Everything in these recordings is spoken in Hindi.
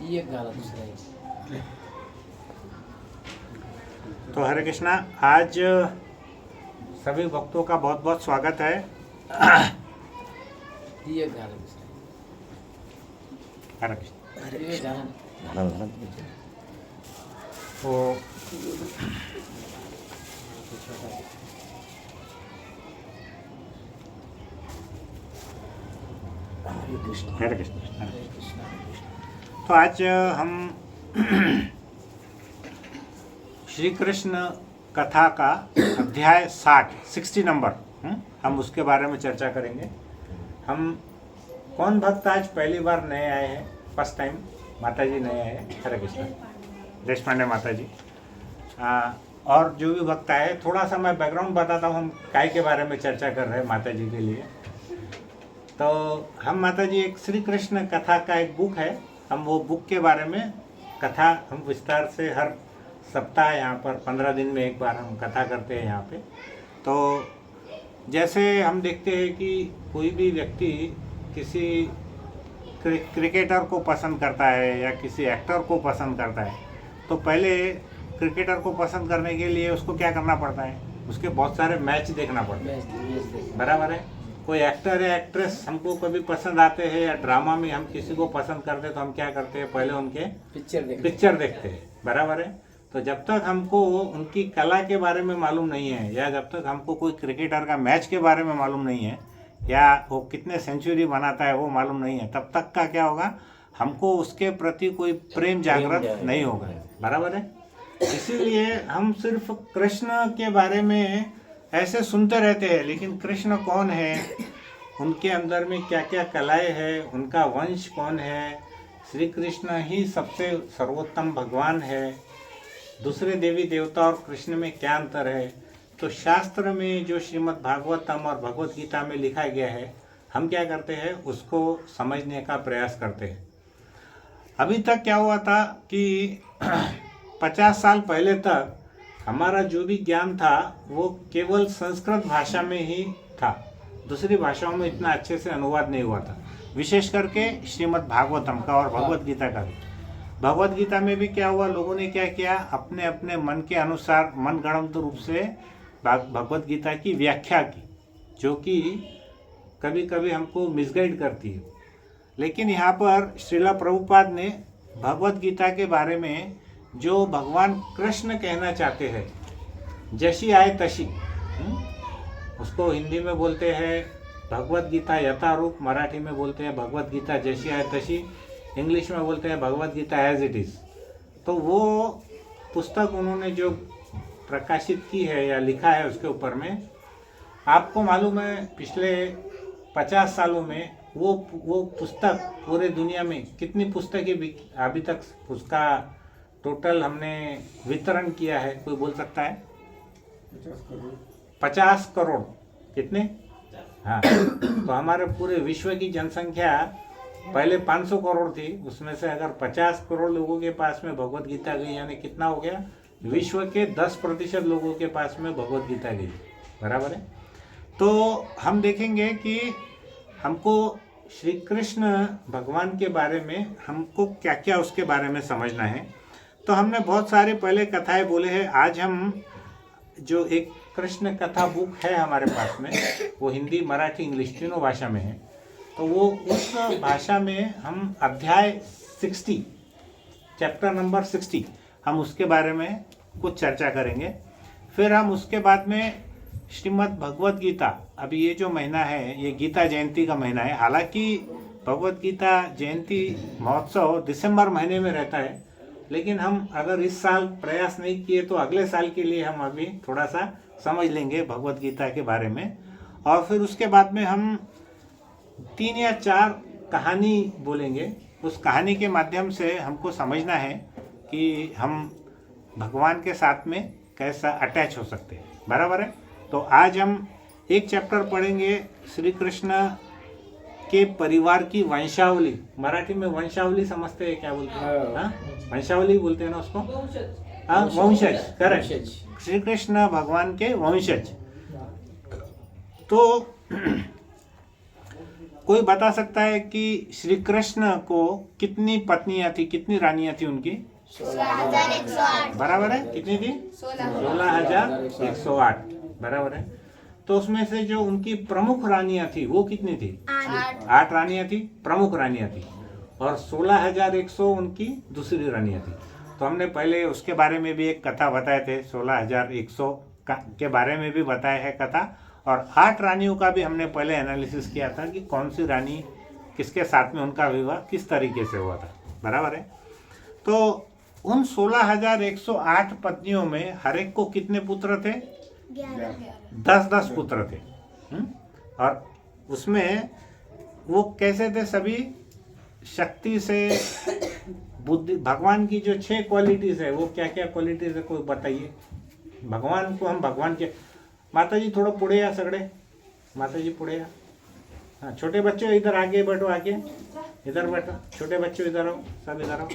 ये गाना दूसरा है। तो हरे कृष्णा, आज सभी भक्तों का बहुत बहुत स्वागत है। ये गाना दूसरा हरे कृष्णा। है। ये गाना तो हरे कृष्ण हरे कृष्ण। हरे कृष्ण। तो आज हम श्री कृष्ण कथा का अध्याय 60 नंबर, हम उसके बारे में चर्चा करेंगे। हम कौन भक्त आज पहली बार नए आए हैं, फर्स्ट टाइम माता जी नए आए हैं। हरे कृष्ण। देशपांडे माता जी। और जो भी भक्त आए, थोड़ा सा मैं बैकग्राउंड बताता हूँ। हम काय के बारे में चर्चा कर रहे हैं माता जी के लिए। तो हम माता जी एक श्री कृष्ण कथा का एक बुक है, हम वो बुक के बारे में कथा हम विस्तार से हर सप्ताह यहाँ पर 15 दिन में एक बार हम कथा करते हैं यहाँ पे। तो जैसे हम देखते हैं कि कोई भी व्यक्ति किसी क्रिकेटर को पसंद करता है या किसी एक्टर को पसंद करता है, तो पहले क्रिकेटर को पसंद करने के लिए उसको क्या करना पड़ता है, उसके बहुत सारे मैच देखना पड़ता है। बराबर है। कोई एक्टर या एक्ट्रेस हमको कभी पसंद आते हैं, या ड्रामा में हम किसी को पसंद करते हैं, तो हम क्या करते हैं, पहले उनके पिक्चर देखते हैं। बराबर है। तो जब तक हमको उनकी कला के बारे में मालूम नहीं है, या जब तक हमको कोई क्रिकेटर का मैच के बारे में मालूम नहीं है, या वो कितने सेंचुरी बनाता है वो मालूम नहीं है, तब तक का क्या होगा, हमको उसके प्रति कोई प्रेम जागृत नहीं होगा। बराबर है। इसीलिए हम सिर्फ कृष्ण के बारे में ऐसे सुनते रहते हैं, लेकिन कृष्ण कौन है, उनके अंदर में क्या क्या कलाएं हैं, उनका वंश कौन है, श्री कृष्ण ही सबसे सर्वोत्तम भगवान है, दूसरे देवी देवता और कृष्ण में क्या अंतर है, तो शास्त्र में जो श्रीमद् भागवतम और भगवत गीता में लिखा गया है, हम क्या करते हैं, उसको समझने का प्रयास करते हैं। अभी तक क्या हुआ था कि 50 साल पहले तक हमारा जो भी ज्ञान था वो केवल संस्कृत भाषा में ही था, दूसरी भाषाओं में इतना अच्छे से अनुवाद नहीं हुआ था, विशेष करके श्रीमद् भागवतम का और भगवत गीता का भी। भगवत गीता में भी क्या हुआ, लोगों ने क्या किया, अपने अपने मन के अनुसार मनगढ़ंत रूप से भगवत गीता की व्याख्या की, जो कि कभी कभी हमको मिसगाइड करती है। लेकिन यहाँ पर श्रीला प्रभुपाद ने भगवत गीता के बारे में जो भगवान कृष्ण कहना चाहते हैं, जैसी आए तशी, उसको हिंदी में बोलते हैं भगवत गीता यथारूप, मराठी में बोलते हैं भगवत गीता जैसी आए तशी, इंग्लिश में बोलते हैं Bhagavad Gita as it is. तो वो पुस्तक उन्होंने जो प्रकाशित की है या लिखा है उसके ऊपर में, आपको मालूम है पिछले 50 सालों में वो पुस्तक पूरे दुनिया में कितनी पुस्तकें अभी तक उसका टोटल हमने वितरण किया है, कोई बोल सकता है? 50 करोड़। कितने? हाँ। तो हमारे पूरे विश्व की जनसंख्या पहले 500 करोड़ थी, उसमें से अगर 50 करोड़ लोगों के पास में भगवत गीता गई, यानी कितना हो गया, विश्व के 10% लोगों के पास में भगवत गीता गई। बराबर है। तो हम देखेंगे कि हमको श्री कृष्ण भगवान के बारे में हमको क्या क्या उसके बारे में समझना है। तो हमने बहुत सारे पहले कथाएं बोले हैं। आज हम जो एक कृष्ण कथा बुक है हमारे पास में, वो हिंदी, मराठी, इंग्लिश तीनों भाषा में है। तो वो उस भाषा में हम अध्याय 60, चैप्टर नंबर 60, हम उसके बारे में कुछ चर्चा करेंगे। फिर हम उसके बाद में श्रीमद् भगवत गीता, अभी ये जो महीना है ये गीता जयंती का महीना है। हालांकि भगवत गीता जयंती महोत्सव दिसंबर महीने में रहता है, लेकिन हम अगर इस साल प्रयास नहीं किए तो अगले साल के लिए हम अभी थोड़ा सा समझ लेंगे भगवत गीता के बारे में। और फिर उसके बाद में हम 3 या 4 कहानी बोलेंगे। उस कहानी के माध्यम से हमको समझना है कि हम भगवान के साथ में कैसा अटैच हो सकते हैं। बराबर है। तो आज हम एक चैप्टर पढ़ेंगे श्री कृष्ण के परिवार की वंशावली। मराठी में वंशावली समझते हैं, क्या बोलते हैं? हाँ, वंशावली बोलते हैं ना उसको। हाँ, वंशज। करेक्ट। श्री कृष्ण भगवान के वंशज। तो कोई बता सकता है कि श्री कृष्ण को कितनी पत्नियां थी, कितनी रानियां थी उनकी? 16,108 बराबर है, कितनी थी? 16,108 बराबर है। तो उसमें से जो उनकी प्रमुख रानियां थी वो कितनी थी? 8 रानियां थी, प्रमुख रानियां थी, और 16,100 उनकी दूसरी रानियां थी। तो हमने पहले उसके बारे में भी एक कथा बताए थे, 16,100 के बारे में भी बताया है कथा, और 8 रानियों का भी हमने पहले एनालिसिस किया था कि कौन सी रानी किसके साथ में उनका विवाह किस तरीके से हुआ था। बराबर है। तो उन 16,108 पत्नियों में हर एक को कितने पुत्र थे? 10-10 पुत्र थे। और उसमें वो कैसे थे? सभी शक्ति से, बुद्धि, भगवान की जो 6 क्वालिटीज है वो क्या क्या क्वालिटीज है, कोई बताइए। भगवान को हम भगवान के, माता जी थोड़ा पुढ़े आ सगड़े, माता जी पुढ़े आ। हाँ, छोटे बच्चों इधर आगे बैठो, आगे इधर बैठो, छोटे बच्चों इधर आओ, सब इधर आओ,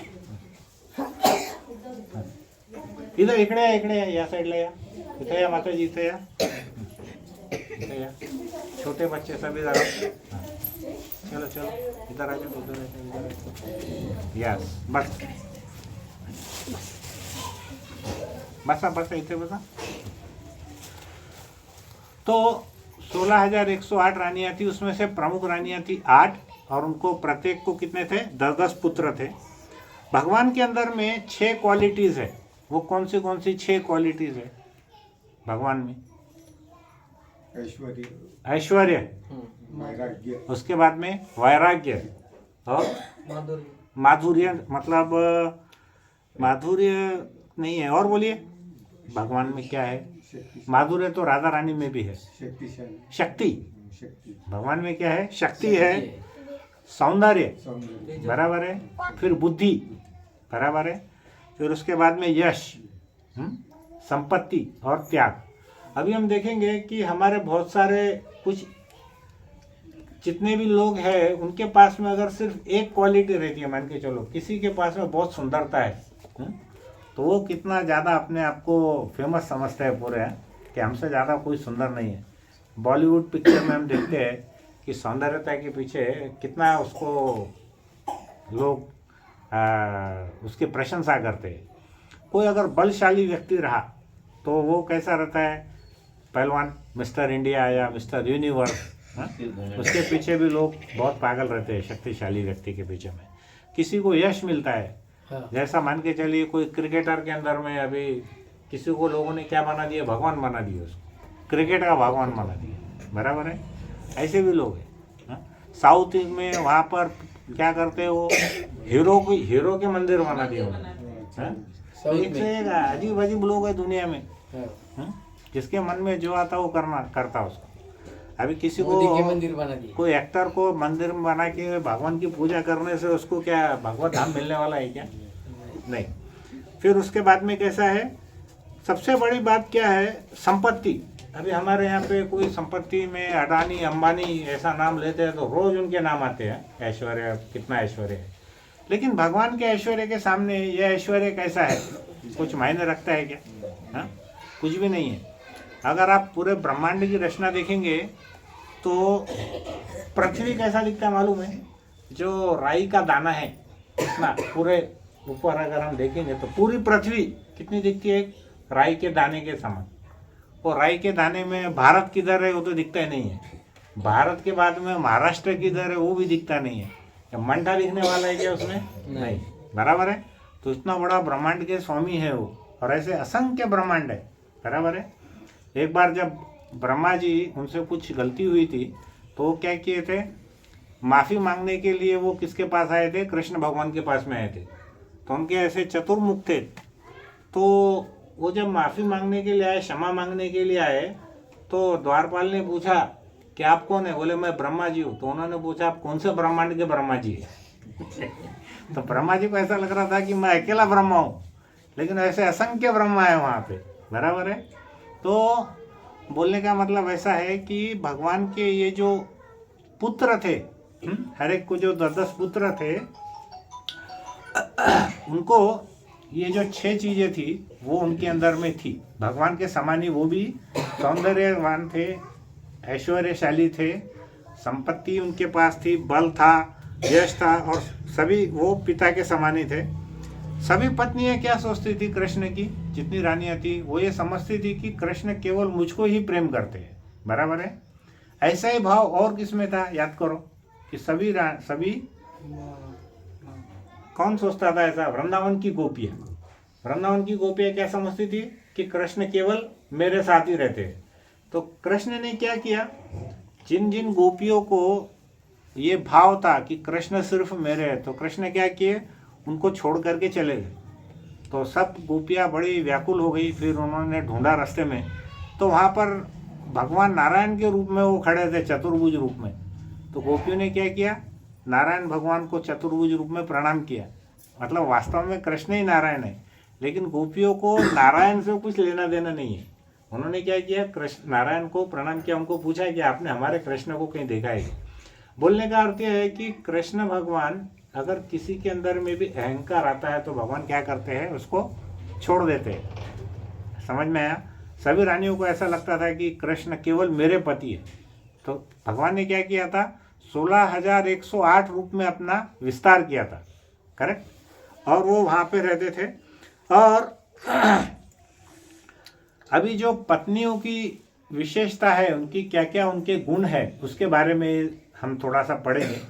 इधर इकडे या, या साईडला या, इथे या माता जी, इथे या, इथे या, छोटे बच्चे सब इधर आओ। हाँ, चलो चलो इधर आ जाओ, उधर आ जाओ, यस, बस बसा बसा, इथे बसा। तो 16,108 रानियां थी, उसमें से प्रमुख रानियां थी 8, और उनको प्रत्येक को कितने थे? 10-10 पुत्र थे। भगवान के अंदर में 6 क्वालिटीज है, वो कौन सी 6 क्वालिटीज है भगवान में? ऐश्वर्य, वैराग्य, उसके बाद में वैराग्य, और माधुर्य, मतलब माधुर्य नहीं है, और बोलिए भगवान में क्या है? माधुर्य तो राधा रानी में भी है। शक्ति, भगवान में क्या है? शक्ति है। सौंदर्य, बराबर है। फिर बुद्धि, बराबर है। फिर उसके बाद में यश, संपत्ति और त्याग। अभी हम देखेंगे कि हमारे बहुत सारे कुछ जितने भी लोग हैं उनके पास में अगर सिर्फ एक क्वालिटी रहती है, मान के चलो किसी के पास में बहुत सुंदरता है, तो वो कितना ज़्यादा अपने आप को फेमस समझता है पूरे, कि हमसे ज़्यादा कोई सुंदर नहीं है। बॉलीवुड पिक्चर में हम देखते हैं कि सौंदर्यता के पीछे कितना उसको लोग उसकी प्रशंसा करते हैं। कोई अगर बलशाली व्यक्ति रहा तो वो कैसा रहता है? पहलवान, मिस्टर इंडिया या मिस्टर यूनिवर्स, उसके पीछे भी लोग बहुत पागल रहते हैं, शक्तिशाली व्यक्ति के पीछे में। किसी को यश मिलता है, जैसा मान के चलिए कोई क्रिकेटर के अंदर में अभी किसी को लोगों ने क्या बना दिया? भगवान बना दिया, उसको क्रिकेट का भगवान बना दिया, बराबर है। ऐसे भी लोग हैं। साउथ में वहाँ पर क्या करते हैं, वो हीरो के मंदिर बना दिए उन्होंने। एक से एक अजीब अजीब लोग हैं दुनिया में, जिसके मन में जो आता वो करता उसको। अभी किसी को मंदिर बना दिया, कोई एक्टर को मंदिर में बना के भगवान की पूजा करने से उसको क्या भगवत धाम मिलने वाला है क्या? नहीं। फिर उसके बाद में कैसा है? सबसे बड़ी बात क्या है? संपत्ति। अभी हमारे यहाँ पे कोई संपत्ति में अडानी अंबानी ऐसा नाम लेते हैं तो रोज उनके नाम आते हैं, ऐश्वर्य, कितना ऐश्वर्य है। लेकिन भगवान के ऐश्वर्य के सामने यह ऐश्वर्य कैसा है? कुछ मायने रखता है क्या? हाँ, कुछ भी नहीं है। अगर आप पूरे ब्रह्मांड की रचना देखेंगे तो पृथ्वी कैसा दिखता है मालूम है? जो राई का दाना है इतना पूरे ऊपर अगर हम देखेंगे तो पूरी पृथ्वी कितनी दिखती है? राई के दाने के समान। और राई के दाने में भारत किधर है वो तो दिखता ही नहीं है। भारत के बाद में महाराष्ट्र किधर है वो भी दिखता नहीं है। मंडा दिखने वाला है क्या उसमें? नहीं, बराबर है। तो इतना बड़ा ब्रह्मांड के स्वामी है वो, और ऐसे असंख्य ब्रह्मांड है, बराबर है। एक बार जब ब्रह्मा जी उनसे कुछ गलती हुई थी तो वो क्या किए थे? माफ़ी मांगने के लिए वो किसके पास आए थे? कृष्ण भगवान के पास में आए थे। तो उनके ऐसे चतुर्मुख थे, तो वो जब माफ़ी मांगने के लिए आए, क्षमा मांगने के लिए आए, तो द्वारपाल ने पूछा कि आप कौन है? बोले मैं ब्रह्मा जी हूँ। तो उन्होंने पूछा आप कौन से ब्रह्मांड के ब्रह्मा जी है? तो ब्रह्मा जी को ऐसा लग रहा था कि मैं अकेला ब्रह्मा हूँ, लेकिन ऐसे असंख्य ब्रह्मा है वहाँ पे, बराबर है। तो बोलने का मतलब ऐसा है कि भगवान के ये जो पुत्र थे, हर एक को जो 10-10 पुत्र थे, उनको ये जो 6 चीज़ें थी वो उनके अंदर में थी। भगवान के समान ही वो भी सौंदर्यवान थे, ऐश्वर्यशाली थे, संपत्ति उनके पास थी, बल था, यश था, और सभी वो पिता के समान ही थे। सभी पत्नियां क्या सोचती थी कृष्ण की, जितनी रानियां थी वो ये समझती थी कि कृष्ण केवल मुझको ही प्रेम करते हैं। बराबर है। ऐसा ही भाव और किसमें था, याद करो कि सभी कौन सोचता था ऐसा? वृंदावन की गोपियां। वृंदावन की गोपियां क्या समझती थी कि कृष्ण केवल मेरे साथ ही रहते हैं। तो कृष्ण ने क्या किया, जिन जिन गोपियों को ये भाव था कि कृष्ण सिर्फ मेरे हैं, तो कृष्ण क्या किए, उनको छोड़ करके चले गए। तो सब गोपियां बड़ी व्याकुल हो गई। फिर उन्होंने ढूंढा रास्ते में, तो वहाँ पर भगवान नारायण के रूप में वो खड़े थे, चतुर्भुज रूप में। तो गोपियों ने क्या किया, नारायण भगवान को चतुर्भुज रूप में प्रणाम किया। मतलब वास्तव में कृष्ण ही नारायण है, लेकिन गोपियों को नारायण से कुछ लेना देना नहीं है। उन्होंने क्या किया, कृष्ण नारायण को प्रणाम किया, उनको पूछा कि आपने हमारे कृष्ण को कहीं देखा है? बोलने का अर्थ यह है कि कृष्ण भगवान, अगर किसी के अंदर में भी अहंकार आता है तो भगवान क्या करते हैं, उसको छोड़ देते हैं। समझ में आया? सभी रानियों को ऐसा लगता था कि कृष्ण केवल मेरे पति है। तो भगवान ने क्या किया था, 16,108 रूप में अपना विस्तार किया था। करेक्ट। और वो वहाँ पे रहते थे। और अभी जो पत्नियों की विशेषता है, उनकी क्या क्या उनके गुण है, उसके बारे में हम थोड़ा सा पढ़ेंगे।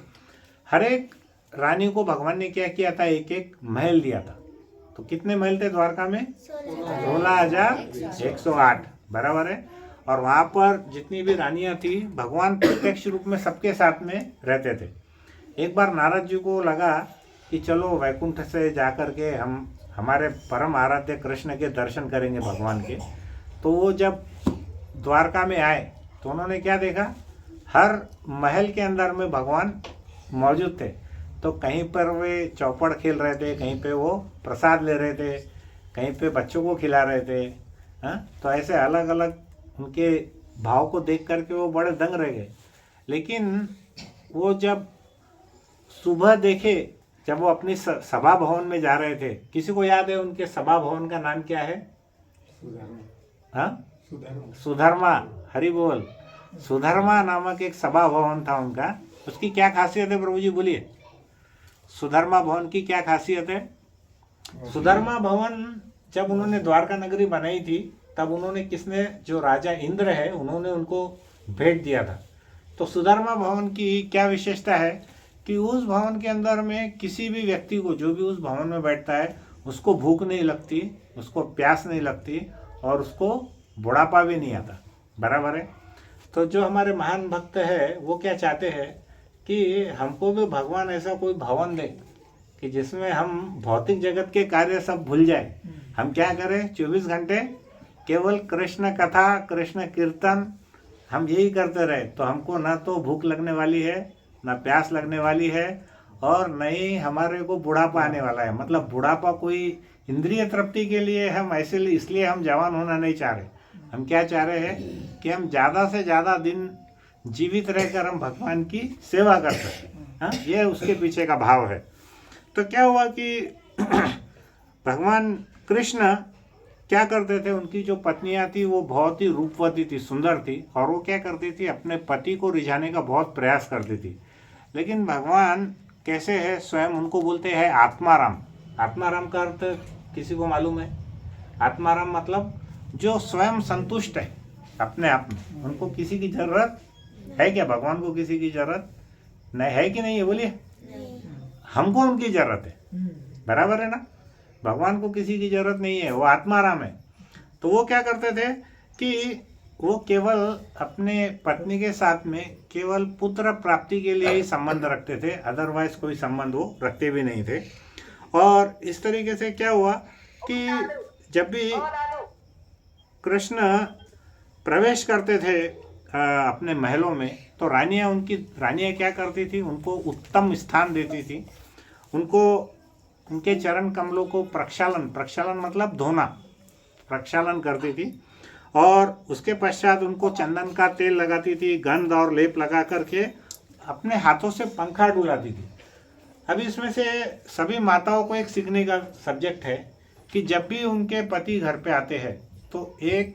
हर एक रानी को भगवान ने क्या किया था, एक एक महल दिया था। तो कितने महल थे द्वारका में? 16,108। बराबर है। और वहाँ पर जितनी भी रानियाँ थी, भगवान प्रत्यक्ष रूप में सबके साथ में रहते थे। एक बार नारद जी को लगा कि चलो वैकुंठ से जा कर के हम हमारे परम आराध्य कृष्ण के दर्शन करेंगे भगवान के। तो वो जब द्वारका में आए तो उन्होंने क्या देखा, हर महल के अंदर में भगवान मौजूद थे। तो कहीं पर वे चौपड़ खेल रहे थे, कहीं पे वो प्रसाद ले रहे थे, कहीं पे बच्चों को खिला रहे थे। तो ऐसे अलग अलग उनके भाव को देख करके वो बड़े दंग रह गए। लेकिन वो जब सुबह देखे, जब वो अपनी सभा भवन में जा रहे थे, किसी को याद है उनके सभा भवन का नाम क्या है? सुधर्मा। हरि बोल। सुधर्मा नामक एक सभा भवन था उनका। उसकी क्या खासियत है प्रभु जी, बोलिए। सुधर्मा भवन की क्या खासियत है? सुधर्मा भवन जब उन्होंने द्वारका नगरी बनाई थी, तब उन्होंने किसने, जो राजा इंद्र है, उन्होंने उनको भेंट दिया था। तो सुधर्मा भवन की क्या विशेषता है कि उस भवन के अंदर में किसी भी व्यक्ति को, जो भी उस भवन में बैठता है, उसको भूख नहीं लगती, उसको प्यास नहीं लगती, और उसको बुढ़ापा भी नहीं आता। बराबर है। तो जो हमारे महान भक्त है, वो क्या चाहते हैं कि हमको भी भगवान ऐसा कोई भवन दे कि जिसमें हम भौतिक जगत के कार्य सब भूल जाए। हम क्या करें, 24 घंटे केवल कृष्ण कथा, कृष्ण कीर्तन, हम यही करते रहे। तो हमको ना तो भूख लगने वाली है, ना प्यास लगने वाली है, और न ही हमारे को बुढ़ापा आने वाला है। मतलब बुढ़ापा कोई इंद्रिय तृप्ति के लिए हम ऐसे, इसलिए हम जवान होना नहीं चाह रहे। हम क्या चाह रहे हैं कि हम ज़्यादा से ज़्यादा दिन जीवित रहकर हम भगवान की सेवा कर सकें। ये उसके पीछे का भाव है। तो क्या हुआ कि भगवान कृष्ण क्या करते थे, उनकी जो पत्नियां थी वो बहुत ही रूपवती थी, सुंदर थी, और वो क्या करती थी, अपने पति को रिझाने का बहुत प्रयास करती थी। लेकिन भगवान कैसे है, स्वयं उनको बोलते हैं आत्माराम। आत्माराम का अर्थ किसी को मालूम है? आत्माराम मतलब जो स्वयं संतुष्ट है अपने आप में, उनको किसी की जरूरत है क्या? भगवान को किसी की जरूरत नहीं है कि नहीं है, बोलिए। हमको उनकी जरूरत है। बराबर है ना? भगवान को किसी की जरूरत नहीं है, वो आत्माराम है। तो वो क्या करते थे कि वो केवल अपने पत्नी के साथ में केवल पुत्र प्राप्ति के लिए ही संबंध रखते थे, अदरवाइज कोई संबंध वो रखते भी नहीं थे। और इस तरीके से क्या हुआ कि जब भी कृष्ण प्रवेश करते थे अपने महलों में, तो रानियाँ क्या करती थी, उनको उत्तम स्थान देती थी, उनको उनके चरण कमलों को प्रक्षालन मतलब धोना, प्रक्षालन करती थी। और उसके पश्चात उनको चंदन का तेल लगाती थी, गंध और लेप लगा करके अपने हाथों से पंखा डुलाती थी। अभी इसमें से सभी माताओं को एक सीखने का सब्जेक्ट है कि जब भी उनके पति घर पे आते हैं, तो एक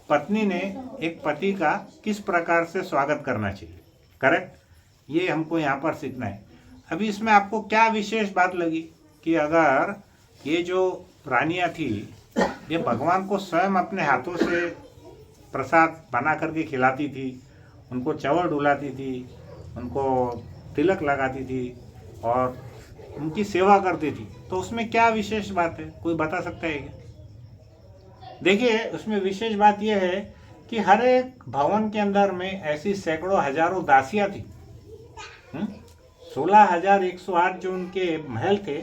पत्नी ने एक पति का किस प्रकार से स्वागत करना चाहिए। करेक्ट, ये हमको यहाँ पर सीखना है। अभी इसमें आपको क्या विशेष बात लगी कि अगर ये जो रानियाँ थी ये भगवान को स्वयं अपने हाथों से प्रसाद बना करके खिलाती थी, उनको चवर डुलाती थी, उनको तिलक लगाती थी और उनकी सेवा करती थी, तो उसमें क्या विशेष बात है, कोई बता सकता है क्या? देखिए, उसमें विशेष बात यह है कि हर एक भवन के अंदर में ऐसी सैकड़ों हजारों दासियां थी। 16,108 जो उनके महल थे,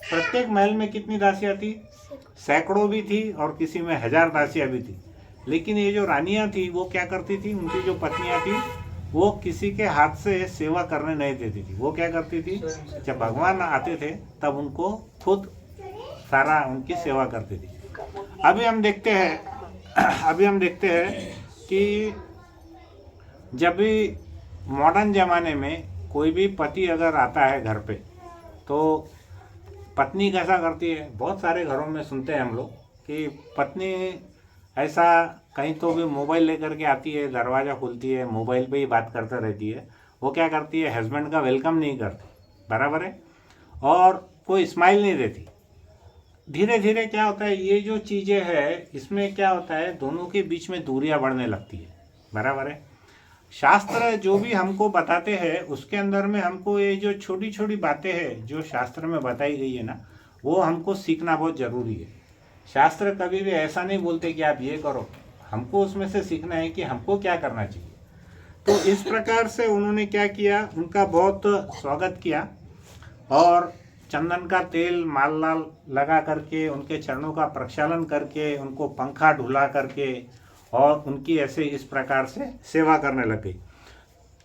प्रत्येक महल में कितनी दासियां थी? सैकड़ों भी थी और किसी में 1000 दासियां भी थी। लेकिन ये जो रानियां थी वो क्या करती थी, उनकी जो पत्नियां थी वो किसी के हाथ से सेवा करने नहीं देती थी। वो क्या करती थी, जब भगवान आते थे तब उनको खुद सारा उनकी सेवा करती थी। अभी हम देखते हैं कि जब भी मॉडर्न ज़माने में कोई भी पति अगर आता है घर पे तो पत्नी कैसा करती है। बहुत सारे घरों में सुनते हैं हम लोग कि पत्नी ऐसा कहीं तो भी मोबाइल लेकर के आती है, दरवाज़ा खोलती है, मोबाइल पे ही बात करते रहती है। वो क्या करती है, हस्बैंड का वेलकम नहीं करती, बराबर है, और कोई स्माइल नहीं देती। धीरे धीरे क्या होता है, ये जो चीज़ें हैं इसमें क्या होता है, दोनों के बीच में दूरियां बढ़ने लगती है, बराबर है। शास्त्र जो भी हमको बताते हैं उसके अंदर में हमको ये जो छोटी छोटी बातें हैं जो शास्त्र में बताई गई है ना, वो हमको सीखना बहुत ज़रूरी है। शास्त्र कभी भी ऐसा नहीं बोलते कि आप ये करो, हमको उसमें से सीखना है कि हमको क्या करना चाहिए। तो इस प्रकार से उन्होंने क्या किया, उनका बहुत स्वागत किया और चंदन का तेल माल लाल लगा करके उनके चरणों का प्रक्षालन करके उनको पंखा ढुला करके और उनकी ऐसे इस प्रकार से सेवा करने लग गई।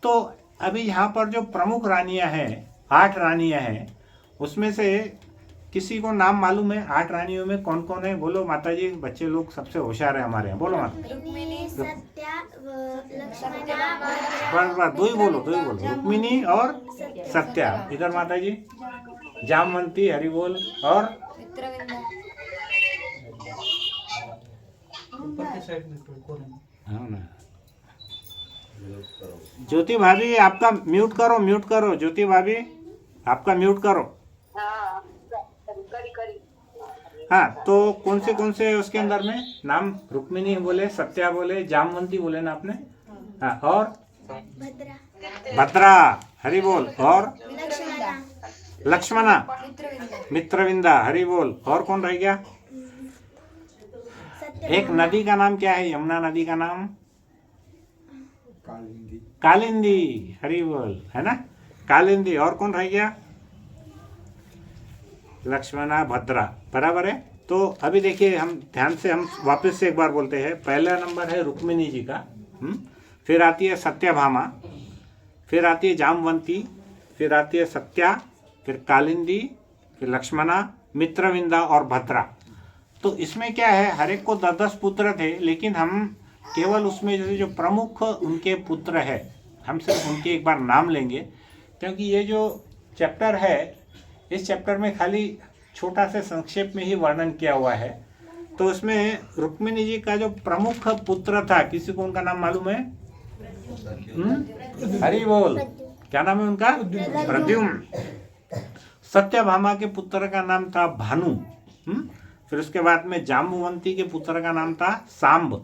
तो अभी यहाँ पर जो प्रमुख रानियाँ हैं, 8 रानियाँ हैं, उसमें से किसी को नाम मालूम है? 8 रानियों में कौन कौन है? बोलो माता जी, बच्चे लोग सबसे होशियार है हमारे यहाँ, बोलो माता। रुक्मिणी, सत्या, लक्ष्मणा, बस दो ही बोलो। रुक्मिणी और सत्या। इधर माता जी, जामवंती, हरि बोल, और हाँ ना, ज्योति भाभी आपका म्यूट करो, ज्योति भाभी आपका म्यूट करो। हाँ, तो कौन से उसके अंदर में नाम? रुक्मिणी बोले, सत्या बोले, जामवंती बोले ना आपने, हाँ, और भद्रा, हरि बोल, और लक्ष्मणा, मित्रविंदा, हरि बोल, और कौन रह गया? एक नदी का नाम क्या है, यमुना नदी का नाम? कालिंदी, हरि बोल, है ना, कालिंदी। और कौन रह गया? लक्ष्मणा, भद्रा, बराबर है। तो अभी देखिए, हम ध्यान से हम वापस से एक बार बोलते हैं। पहला नंबर है रुक्मिणी जी का, फिर आती है सत्यभामा, फिर आती है जामवंती, फिर आती है सत्या, फिर कालिंदी, फिर लक्ष्मणा, मित्रविंदा और भद्रा। तो इसमें क्या है, हर एक को 10-10 पुत्र थे, लेकिन हम केवल उसमें जो प्रमुख उनके पुत्र है, हम सिर्फ उनके एक बार नाम लेंगे, क्योंकि ये जो चैप्टर है, इस चैप्टर में खाली छोटा से संक्षेप में ही वर्णन किया हुआ है। तो इसमें रुक्मिणी जी का जो प्रमुख पुत्र था, किसी को उनका नाम मालूम है? हरि बोल, क्या नाम है उनका? प्रद्युम्न। सत्यभामा के पुत्र का नाम था भानु। फिर उसके बाद में जाम्बुवंती के पुत्र का नाम था सांब।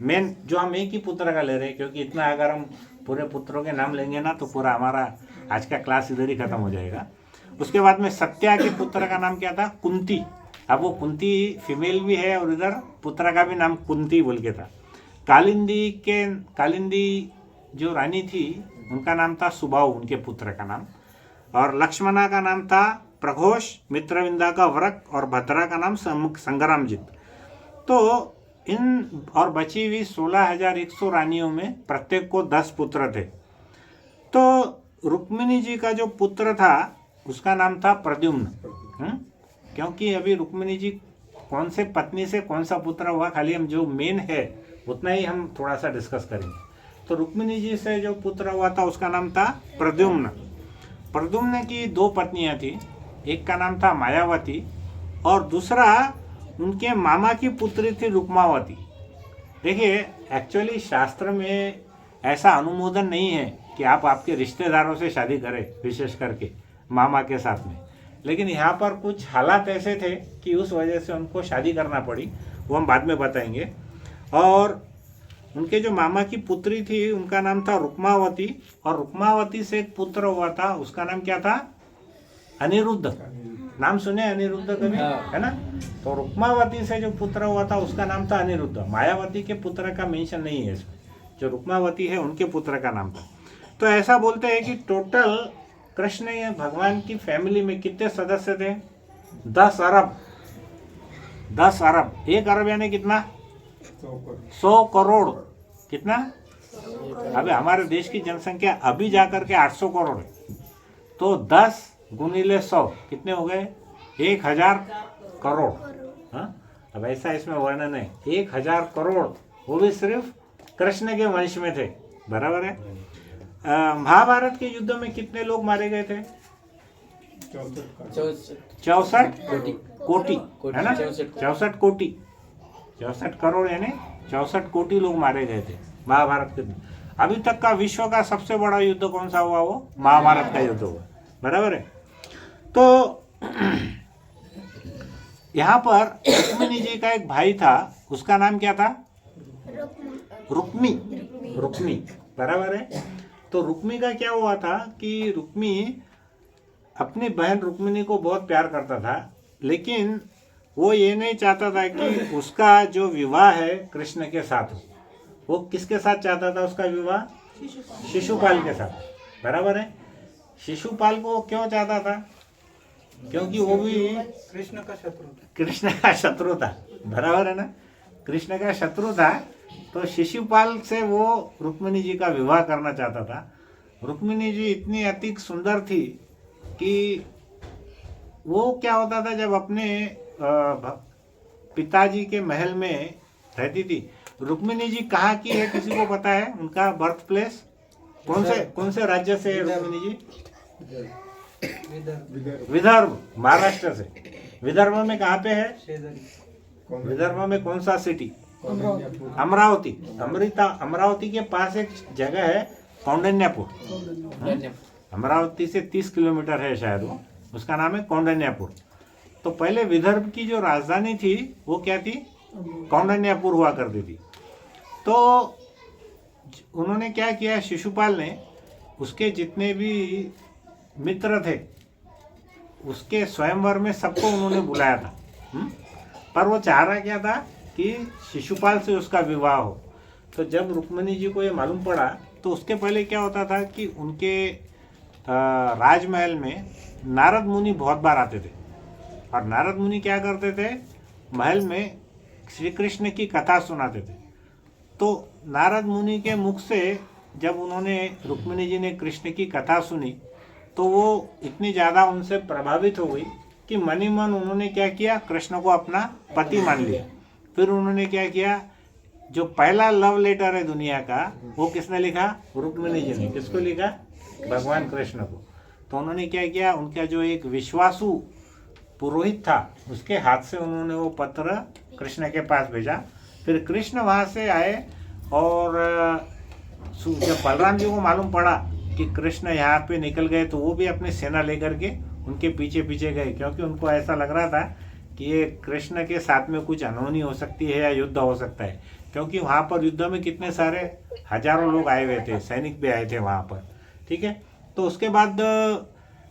मेन जो हम एक ही पुत्र का ले रहे हैं, क्योंकि इतना अगर हम पूरे पुत्रों के नाम लेंगे ना तो पूरा हमारा आज का क्लास इधर ही खत्म हो जाएगा। उसके बाद में सत्या के पुत्र का नाम क्या था? कुंती। अब वो कुंती फीमेल भी है और इधर पुत्र का भी नाम कुंती बोल के था। कालिंदी जो रानी थी उनका नाम था सुबाहु, उनके पुत्र का नाम। और लक्ष्मणा का नाम था प्रघोष, मित्रविंदा का व्रक और भद्रा का नाम संग्रामजित। तो इन और बची हुई 16,100 रानियों में प्रत्येक को 10 पुत्र थे। तो रुक्मिणी जी का जो पुत्र था उसका नाम था प्रद्युम्न। क्योंकि अभी रुक्मिणी जी कौन से पत्नी से कौन सा पुत्र हुआ, खाली हम जो मेन है उतना ही हम थोड़ा सा डिस्कस करेंगे। तो रुक्मिणी जी से जो पुत्र हुआ था उसका नाम था प्रद्युम्न। प्रद्युम्न की 2 पत्नियां थी, एक का नाम था मायावती और दूसरा उनके मामा की पुत्री थी रुक्मावती। देखिए, एक्चुअली शास्त्र में ऐसा अनुमोदन नहीं है कि आप आपके रिश्तेदारों से शादी करें, विशेष करके मामा के साथ में। लेकिन यहाँ पर कुछ हालात ऐसे थे कि उस वजह से उनको शादी करना पड़ी, वो हम बाद में बताएंगे। और उनके जो मामा की पुत्री थी उनका नाम था रुक्मावती, और रुक्मावती से एक पुत्र हुआ था, उसका नाम क्या था? अनिरुद्ध। नाम सुने अनिरुद्ध कभी? है ना। तो रुक्मावती से जो पुत्र हुआ था उसका नाम था अनिरुद्ध। मायावती के पुत्र का मेंशन नहीं है इसमें, जो रुक्मावती है उनके पुत्र का नाम था। तो ऐसा बोलते हैं कि टोटल कृष्ण या भगवान की फैमिली में कितने सदस्य थे? 10 अरब। 10 अरब, 1 अरब यानी कितना? 100 करोड़। कितना? अबे हमारे देश की जनसंख्या अभी जाकर के 800 करोड़ है, तो 10 गुणिले 100 कितने हो गए? 1000 करोड़। हाँ, अब ऐसा इसमें वर्णन है, 1000 करोड़, वो भी सिर्फ कृष्ण के वंश में थे। बराबर है। महाभारत के युद्ध में कितने लोग मारे गए थे? 64 कोटि, है ना। 64 कोटि, 64 करोड़ यानी 64 कोटि लोग मारे गए थे महाभारत के। अभी तक का विश्व का सबसे बड़ा युद्ध कौन सा हुआ? वो महाभारत का युद्ध हुआ। बराबर है। तो यहाँ पर रुक्मिणी जी का एक भाई था, उसका नाम क्या था? रुक्मी। रुक्मी, बराबर है। तो रुक्मी का क्या हुआ था कि रुक्मी अपनी बहन रुक्मिणी को बहुत प्यार करता था, लेकिन वो ये नहीं चाहता था कि उसका जो विवाह है कृष्ण के साथ हो। वो किसके साथ चाहता था उसका विवाह? शिशुपाल के साथ। बराबर है। शिशुपाल को क्यों चाहता था? क्योंकि वो भी कृष्ण का शत्रु था। बराबर है ना। कृष्ण का शत्रु था, तो शिशुपाल से वो रुक्मिणी जी का विवाह करना चाहता था। रुक्मिणी जी इतनी अति सुंदर थी कि वो क्या होता था, जब अपने पिताजी के महल में रहती थी। रुक्मिणी जी कहाँ की है, किसी को पता है? उनका बर्थ प्लेस कौन से राज्य से है रुक्मिणी जी? विदर्भ, महाराष्ट्र से। विदर्भ में कहाँ पे है? विदर्भ में कौन सा सिटी? अमरावती। अमरावती के पास एक जगह है कौंडन्यापुर। अमरावती से 30 किलोमीटर है शायद वो, उसका नाम है कौंडन्यापुर। तो पहले विदर्भ की जो राजधानी थी वो क्या थी? कौंडन्यापुर हुआ करती थी। तो उन्होंने क्या किया, शिशुपाल ने उसके जितने भी मित्र थे उसके स्वयंवर में सबको उन्होंने बुलाया था। पर वो चाह रहा क्या था कि शिशुपाल से उसका विवाह हो। तो जब रुक्मिणी जी को ये मालूम पड़ा, तो उसके पहले क्या होता था कि उनके राजमहल में नारद मुनि बहुत बार आते थे। और नारद मुनि क्या करते थे, महल में श्री कृष्ण की कथा सुनाते थे। तो नारद मुनि के मुख से जब उन्होंने, रुक्मिणी जी ने कृष्ण की कथा सुनी, तो वो इतनी ज़्यादा उनसे प्रभावित हो गई कि मन ही मन उन्होंने क्या किया, कृष्ण को अपना पति मान लिया। फिर उन्होंने क्या किया, जो पहला लव लेटर है दुनिया का, वो किसने लिखा? रुक्मिणी जी ने। किसको लिखा? भगवान कृष्ण को। तो उन्होंने क्या किया, उनका जो एक विश्वासु पुरोहित था उसके हाथ से उन्होंने वो पत्र कृष्ण के पास भेजा। फिर कृष्ण वहाँ से आए, और जब बलराम जी को मालूम पड़ा कि कृष्ण यहाँ पे निकल गए, तो वो भी अपनी सेना लेकर के उनके पीछे पीछे गए, क्योंकि उनको ऐसा लग रहा था कि ये कृष्ण के साथ में कुछ अनहोनी हो सकती है या युद्ध हो सकता है। क्योंकि वहाँ पर युद्ध में कितने सारे हजारों लोग आए हुए थे, सैनिक भी आए थे वहाँ पर। ठीक है। तो उसके बाद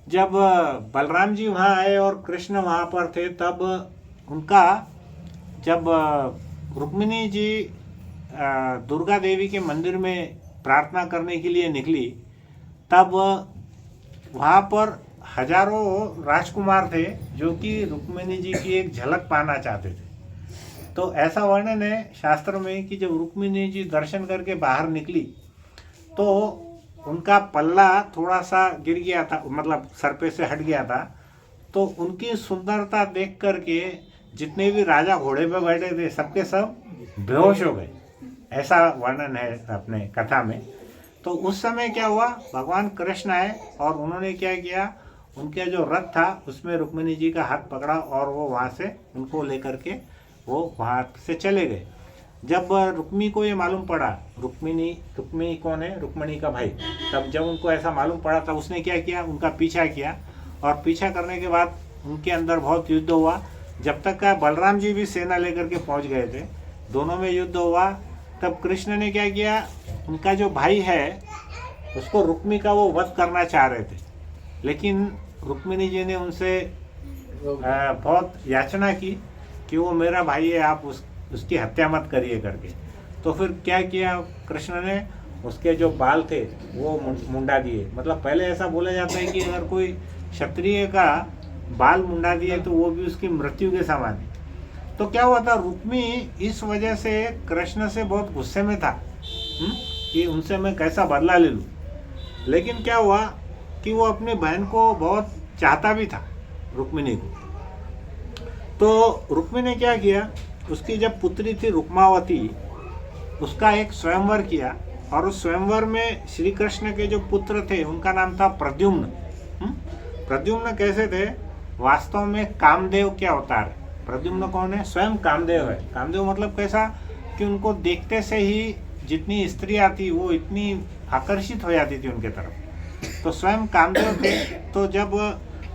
जब बलराम जी वहाँ आए और कृष्ण वहाँ पर थे, तब उनका, जब रुक्मिणी जी दुर्गा देवी के मंदिर में प्रार्थना करने के लिए निकली, तब वहाँ पर हजारों राजकुमार थे जो कि रुक्मिणी जी की एक झलक पाना चाहते थे। तो ऐसा वर्णन है शास्त्र में कि जब रुक्मिणी जी दर्शन करके बाहर निकली, तो उनका पल्ला थोड़ा सा गिर गया था, मतलब सर पे से हट गया था। तो उनकी सुंदरता देख करके जितने भी राजा घोड़े पे बैठे थे सबके सब बेहोश हो गए, ऐसा वर्णन है अपने कथा में। तो उस समय क्या हुआ, भगवान कृष्ण आए और उन्होंने क्या किया, उनका जो रथ था उसमें रुक्मिणी जी का हाथ पकड़ा और वो वहाँ से उनको लेकर के वो वहाँ से चले गए। जब रुक्मी को ये मालूम पड़ा, रुक्मी कौन है, रुक्मणी का भाई, तब जब उनको ऐसा मालूम पड़ा तब उसने क्या किया, उनका पीछा किया। और पीछा करने के बाद उनके अंदर बहुत युद्ध हुआ, जब तक का बलराम जी भी सेना लेकर के पहुंच गए थे, दोनों में युद्ध हुआ। तब कृष्ण ने क्या किया, उनका जो भाई है उसको रुक्मी का वो वध करना चाह रहे थे, लेकिन रुक्मिणी जी ने उनसे बहुत याचना की कि वो मेरा भाई है, आप उसकी हत्या मत करिए करके। तो फिर क्या किया कृष्ण ने, उसके जो बाल थे वो मुंडा दिए। मतलब पहले ऐसा बोला जाता है कि अगर कोई क्षत्रिय का बाल मुंडा दिए तो वो भी उसकी मृत्यु के समान है। तो क्या हुआ था, रुक्मी इस वजह से कृष्ण से बहुत गुस्से में था कि उनसे मैं कैसा बदला ले लूँ। लेकिन क्या हुआ कि वो अपनी बहन को बहुत चाहता भी था, रुक्मिणी को। तो रुक्मी ने क्या किया, उसकी जब पुत्री थी रुक्मावती, उसका एक स्वयंवर किया, और उस स्वयंवर में श्री कृष्ण के जो पुत्र थे उनका नाम था प्रद्युम्न। प्रद्युम्न कैसे थे, वास्तव में कामदेव के अवतार है। प्रद्युम्न कौन है, स्वयं कामदेव है। कामदेव मतलब कैसा कि उनको देखते से ही जितनी स्त्रियाँ थी वो इतनी आकर्षित हो जाती थी उनके तरफ, तो स्वयं कामदेव थे। तो जब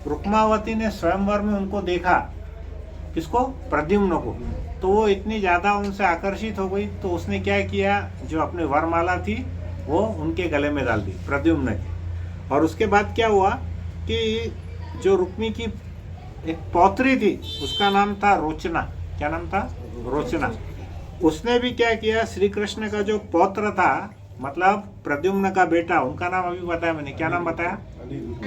रुक्मावती ने स्वयंवर में उनको देखा, किसको, प्रद्युम्न को, तो वो इतनी ज़्यादा उनसे आकर्षित हो गई, तो उसने क्या किया, जो अपनी वरमाला थी वो उनके गले में डाल दी, प्रद्युम्न की। और उसके बाद क्या हुआ कि जो रुक्मी की एक पौत्री थी उसका नाम था रोचना। क्या नाम था, रोचना। उसने भी क्या किया, श्री कृष्ण का जो पौत्र था, मतलब प्रद्युम्न का बेटा, उनका नाम अभी बताया मैंने, क्या नाम बताया,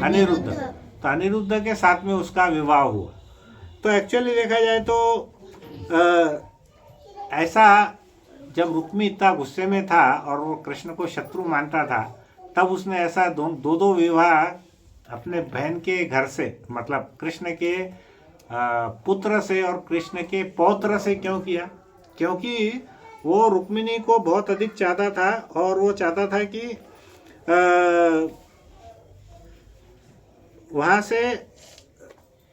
अनिरुद्ध। तो अनिरुद्ध के साथ में उसका विवाह हुआ। तो एक्चुअली देखा जाए तो ऐसा जब रुक्मी इतना गुस्से में था और वो कृष्ण को शत्रु मानता था, तब उसने ऐसा दो विवाह अपने बहन के घर से, मतलब कृष्ण के पुत्र से और कृष्ण के पौत्र से क्यों किया, क्योंकि वो रुक्मिणी को बहुत अधिक चाहता था, और वो चाहता था कि वहाँ से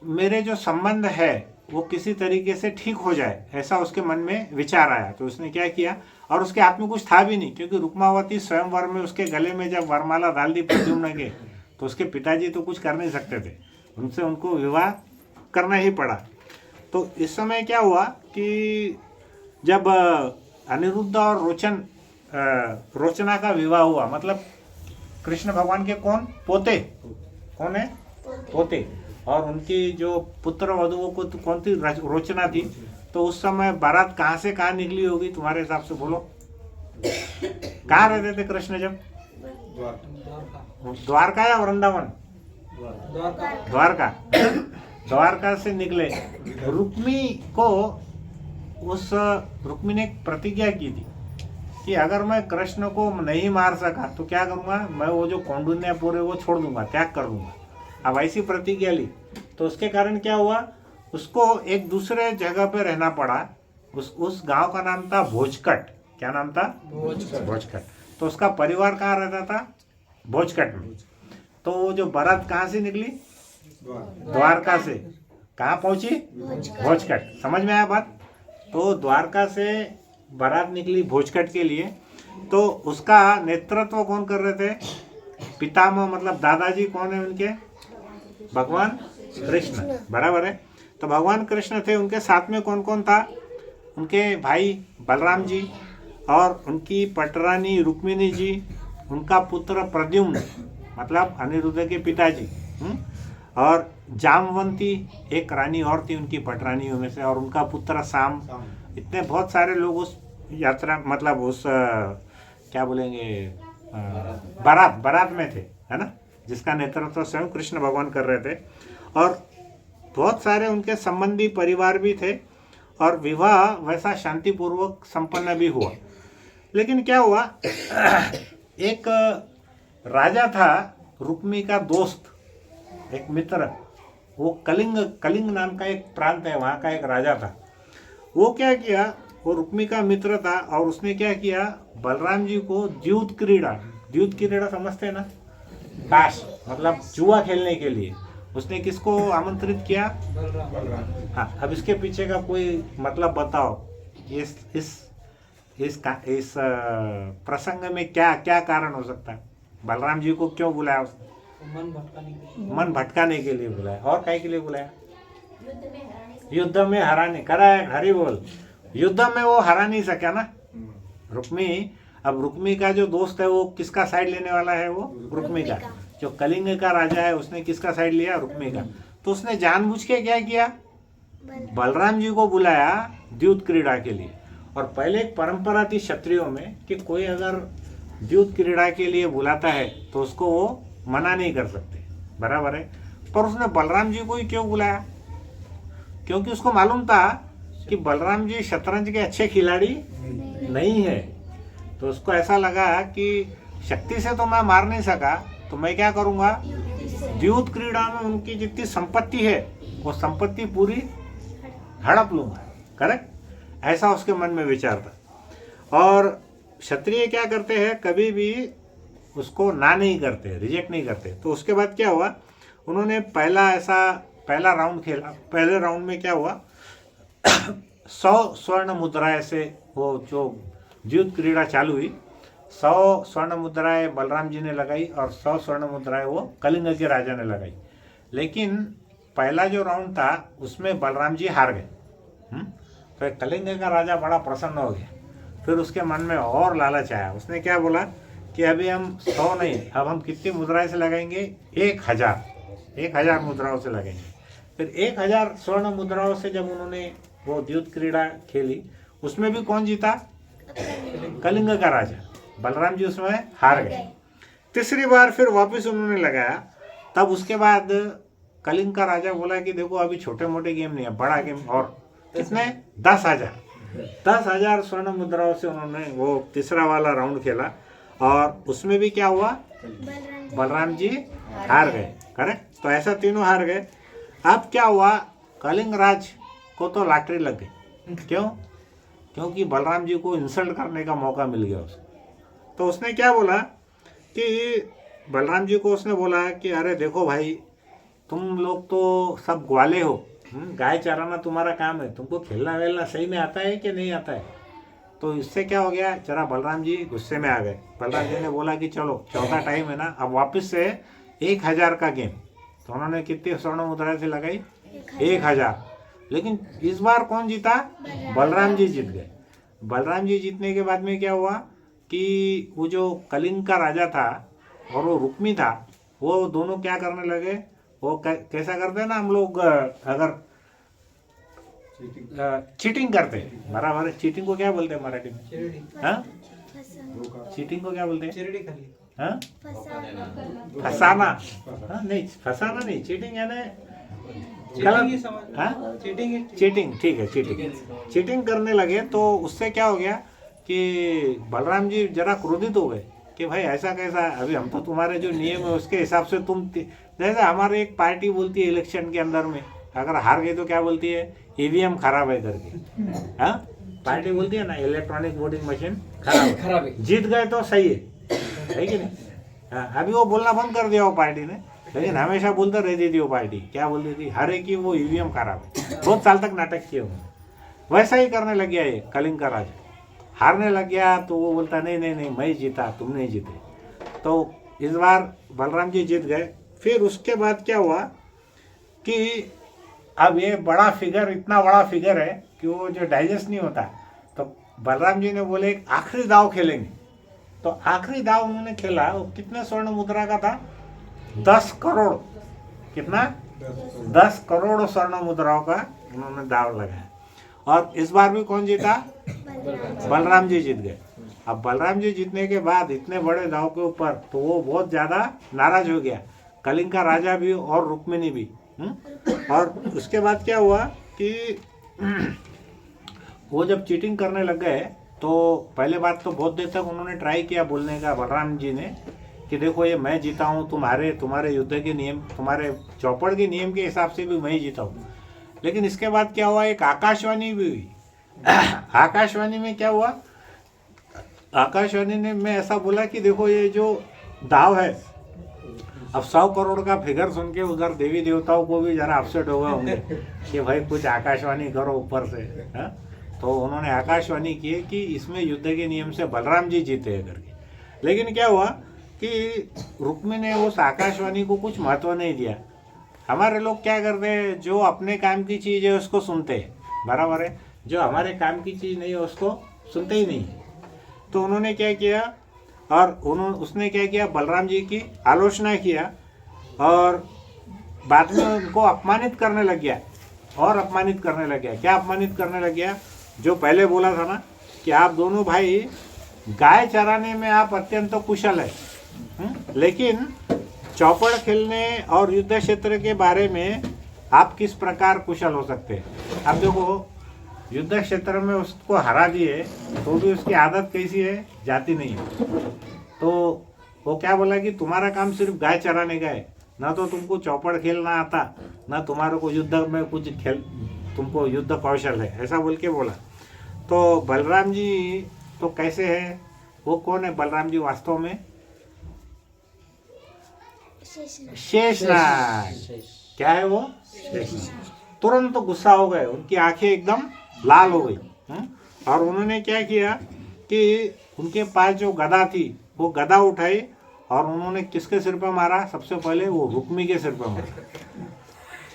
मेरे जो संबंध है वो किसी तरीके से ठीक हो जाए, ऐसा उसके मन में विचार आया। तो उसने क्या किया, और उसके हाथ में कुछ था भी नहीं, क्योंकि रुक्मावती स्वयंवर में उसके गले में जब वरमाला डाल दी प्रद्युम्न के, तो उसके पिताजी तो कुछ कर नहीं सकते थे, उनसे उनको विवाह करना ही पड़ा। तो इस समय क्या हुआ कि जब अनिरुद्ध और रोचना का विवाह हुआ, मतलब कृष्ण भगवान के कौन, पोते, कौन है, पोते, और उनकी जो पुत्र वधुओं को तो कौन थी, रोचना थी। तो उस समय बारात कहाँ से कहाँ निकली होगी तुम्हारे हिसाब से, बोलो। कहाँ रहते थे कृष्ण जब, द्वारका या वृंदावन, द्वारका। द्वारका से निकले। रुक्मी ने एक प्रतिज्ञा की थी कि अगर मैं कृष्ण को नहीं मार सका तो क्या करूँगा, मैं वो जो कौंडिन्य पूरे वो छोड़ दूंगा, त्याग कर दूंगा। अब ऐसी प्रतिज्ञा ली, तो उसके कारण क्या हुआ, उसको एक दूसरे जगह पे रहना पड़ा। उस गांव का नाम था भोजकट। क्या नाम था, भोजकट। तो उसका परिवार कहाँ रहता था, भोजकट में। तो वो जो बारात कहाँ से निकली, द्वारका से, कहाँ पहुंची, भोजकट। समझ में आया बात। तो द्वारका से बारात निकली भोजकट के लिए। तो उसका नेतृत्व कौन कर रहे थे, पितामह मतलब दादाजी कौन है उनके, भगवान कृष्ण, बराबर है। तो भगवान कृष्ण थे, उनके साथ में कौन कौन था, उनके भाई बलराम जी, और उनकी पटरानी रुक्मिणी जी, उनका पुत्र प्रद्युम्न मतलब अनिरुद्ध के पिताजी, और जामवंती एक रानी और थी उनकी पटरानियों में से, और उनका पुत्र साम। इतने बहुत सारे लोग उस यात्रा, मतलब उस क्या बोलेंगे, बारात में थे, है ना, जिसका नेतृत्व स्वयं कृष्ण भगवान कर रहे थे। और बहुत सारे उनके संबंधी परिवार भी थे, और विवाह वैसा शांतिपूर्वक संपन्न भी हुआ। लेकिन क्या हुआ, एक राजा था, रुक्मी का दोस्त, एक मित्र, वो कलिंग नाम का एक प्रांत है, वहाँ का एक राजा था। वो क्या किया, वो रुक्मी का मित्र था, और उसने क्या किया, बलराम जी को द्यूत क्रीड़ा समझते हैं ना, ताश मतलब जुआ खेलने के लिए उसने किसको आमंत्रित किया, हाँ। अब इसके पीछे का कोई मतलब बताओ, इस इस प्रसंग में क्या क्या कारण हो सकता है? बलराम जी को क्यों बुलाया उसने? मन भटकाने के लिए बुलाया। और काय के लिए बुलाया? युद्ध में हराने। करेक्ट, हरि बोल। युद्ध में वो हरा नहीं सका ना रुक्मी। अब रुक्मी का जो दोस्त है वो किसका साइड लेने वाला है? वो रुक्मी का। जो कलिंग का राजा है उसने किसका साइड लिया? रुक्मी का। तो उसने जानबूझ के क्या किया? बलराम जी को बुलाया द्यूत क्रीड़ा के लिए। और पहले एक परंपरा थी क्षत्रियों में कि कोई अगर द्यूत क्रीड़ा के लिए बुलाता है तो उसको वो मना नहीं कर सकते, बराबर है। पर उसने बलराम जी को ही क्यों बुलाया? क्योंकि उसको मालूम था कि बलराम जी शतरंज के अच्छे खिलाड़ी नहीं है। तो उसको ऐसा लगा कि शक्ति से तो मैं मार नहीं सका, तो मैं क्या करूँगा, द्यूत क्रीड़ा में उनकी जितनी संपत्ति है वो संपत्ति पूरी हड़प लूँगा। करेक्ट, ऐसा उसके मन में विचार था। और क्षत्रिय क्या करते हैं, कभी भी उसको ना नहीं करते, रिजेक्ट नहीं करते। तो उसके बाद क्या हुआ, उन्होंने पहला राउंड खेला। पहले राउंड में क्या हुआ 100 स्वर्ण मुद्राएं से वो जो द्यूत क्रीड़ा चालू हुई, 100 स्वर्ण मुद्राएं बलराम जी ने लगाई और 100 स्वर्ण मुद्राएं वो कलिंग के राजा ने लगाई। लेकिन पहला जो राउंड था उसमें बलराम जी हार गए। तो कलिंग का राजा बड़ा प्रसन्न हो गया। फिर उसके मन में और लालच आया। उसने क्या बोला कि अभी हम 100 नहीं, अब हम कितनी मुद्राएं से लगाएंगे? 1000 मुद्राओं से लगाएंगे। फिर 1000 स्वर्ण मुद्राओं से जब उन्होंने वो द्यूत क्रीड़ा खेली, उसमें भी कौन जीता? कलिंग का राजा। बलराम जी उसमें हार गए। तीसरी बार फिर वापस उन्होंने लगाया। तब उसके बाद कलिंग का राजा बोला कि देखो अभी छोटे मोटे गेम नहीं है, बड़ा गेम। और कितने? 10,000 स्वर्ण मुद्राओं से उन्होंने वो तीसरा वाला राउंड खेला। और उसमें भी क्या हुआ, बलराम जी हार गए। करेक्ट, तो ऐसा तीनों हार गए। अब क्या हुआ, कलिंग राज को तो लॉटरी लग गई। क्यों? क्योंकि बलराम जी को इंसल्ट करने का मौका मिल गया उसको। तो उसने क्या बोला कि बलराम जी को उसने बोला कि अरे देखो भाई, तुम लोग तो सब ग्वाले हो, गाय चराना तुम्हारा काम है, तुमको खेलना वेलना सही में आता है कि नहीं आता है? तो इससे क्या हो गया, जरा बलराम जी गुस्से में आ गए। बलराम जी ने बोला कि चलो चौथा टाइम है ना, अब वापस से 1000 का गेम। तो उन्होंने कितनी स्वर्ण मुद्रा से लगाई? 1000। लेकिन इस बार कौन जीता? बलराम जी जीत गए। बलराम जी जीतने के बाद में क्या हुआ कि वो जो कलिंग का राजा था और वो रुक्मी था, वो दोनों क्या करने लगे, वो कैसा करते हैं ना हम लोग, अगर चीटिंग करते हैं, बराबर है। चीटिंग को क्या बोलते हैं मराठी में? हाँ, चीटिंग को क्या बोलते हैं? हाँ, फसाना। हाँ नहीं, फसाना नहीं, चीटिंग यानी चीटिंग। ठीक है, चीटिंग करने लगे। तो उससे क्या हो गया कि बलराम जी जरा क्रोधित हो गए कि भाई ऐसा कैसा, अभी हम तो तुम्हारे जो नियम है उसके हिसाब से तुम, जैसे हमारे एक पार्टी बोलती है इलेक्शन के अंदर में, अगर हार गई तो क्या बोलती है? ईवीएम खराब है करके। हाँ, पार्टी बोलती है ना इलेक्ट्रॉनिक वोटिंग मशीन खराब है। जीत गए तो सही है कि नहीं? हाँ, अभी वो बोलना बंद कर दिया वो पार्टी ने, लेकिन हमेशा बोलते रहती थी वो पार्टी। क्या बोलती थी? हर एक की वो ईवीएम खराब है। बहुत साल तक नाटक किए उन्होंने। वैसा ही करने लग गया ये कलिंग का राजा। हारने लग गया तो वो बोलता नहीं मैं जीता, तुम नहीं जीते। तो इस बार बलराम जी जीत गए। फिर उसके बाद क्या हुआ कि अब ये बड़ा फिगर, इतना बड़ा फिगर है कि वो जो डाइजेस्ट नहीं होता। तो बलराम जी ने बोले एक आखिरी दाव खेलेंगे। तो आखिरी दाव उन्होंने खेला। वो कितने स्वर्ण मुद्रा का था? 10 करोड़। कितना? 10 करोड़ स्वर्ण मुद्राओं का उन्होंने दाव लगाया। और इस बार भी कौन जीता? बलराम जी जीत गए। अब बलराम जी जीतने के बाद इतने बड़े दाव के ऊपर तो वो बहुत ज़्यादा नाराज हो गया, कलिंग का राजा भी और रुक्मिणी भी। और उसके बाद क्या हुआ कि वो जब चीटिंग करने लग गए तो पहले बात तो बहुत देर तक उन्होंने ट्राई किया बोलने का बलराम जी ने कि देखो ये मैं जीता हूँ, तुम्हारे युद्ध के नियम, तुम्हारे चौपड़ के नियम के हिसाब से भी मैं ही जीता हूँ। लेकिन इसके बाद क्या हुआ, एक आकाशवाणी भी हुई। आकाशवाणी में क्या हुआ, आकाशवाणी ने में ऐसा बोला कि देखो ये जो दाव है, अब 100 करोड़ का फिगर सुन के उधर देवी देवताओं को भी जरा अपसेट हो गए होंगे कि भाई कुछ आकाशवाणी करो ऊपर से। हाँ, तो उन्होंने आकाशवाणी की कि इसमें युद्ध के नियम से बलराम जी जीते हैं करके। लेकिन क्या हुआ कि रुक्मी ने उस आकाशवाणी को कुछ महत्व नहीं दिया। हमारे लोग क्या करते हैं, जो अपने काम की चीज़ है उसको सुनते हैं, बराबर है, जो हमारे काम की चीज़ नहीं है उसको सुनते ही नहीं। तो उन्होंने क्या किया, और उसने क्या किया, बलराम जी की आलोचना किया और बाद में उनको अपमानित करने लग गया और अपमानित करने लग गया। क्या अपमानित करने लग गया, जो पहले बोला था ना कि आप दोनों भाई गाय चराने में आप अत्यंत कुशल है, लेकिन चौपड़ खेलने और युद्ध क्षेत्र के बारे में आप किस प्रकार कुशल हो सकते हैं। अब देखो, युद्ध क्षेत्र में उसको हरा दिए तो भी उसकी आदत कैसी है, जाती नहीं है। तो वो क्या बोला कि तुम्हारा काम सिर्फ गाय चराने का है, ना तो तुमको चौपड़ खेलना आता, ना तुम्हारे को युद्ध में कुछ तुमको युद्ध कौशल है, ऐसा बोल के बोला। तो बलराम जी तो कैसे है, वो कौन है बलराम जी वास्तव में? शेषनाग। क्या है वो? तुरंत तो गुस्सा हो गए, उनकी आंखें एकदम लाल हो गई। और उन्होंने क्या किया कि उनके पास जो गदा थी वो गदा उठाई और उन्होंने किसके सिर पे मारा, सबसे पहले वो रुक्मी के सिर पे मारा।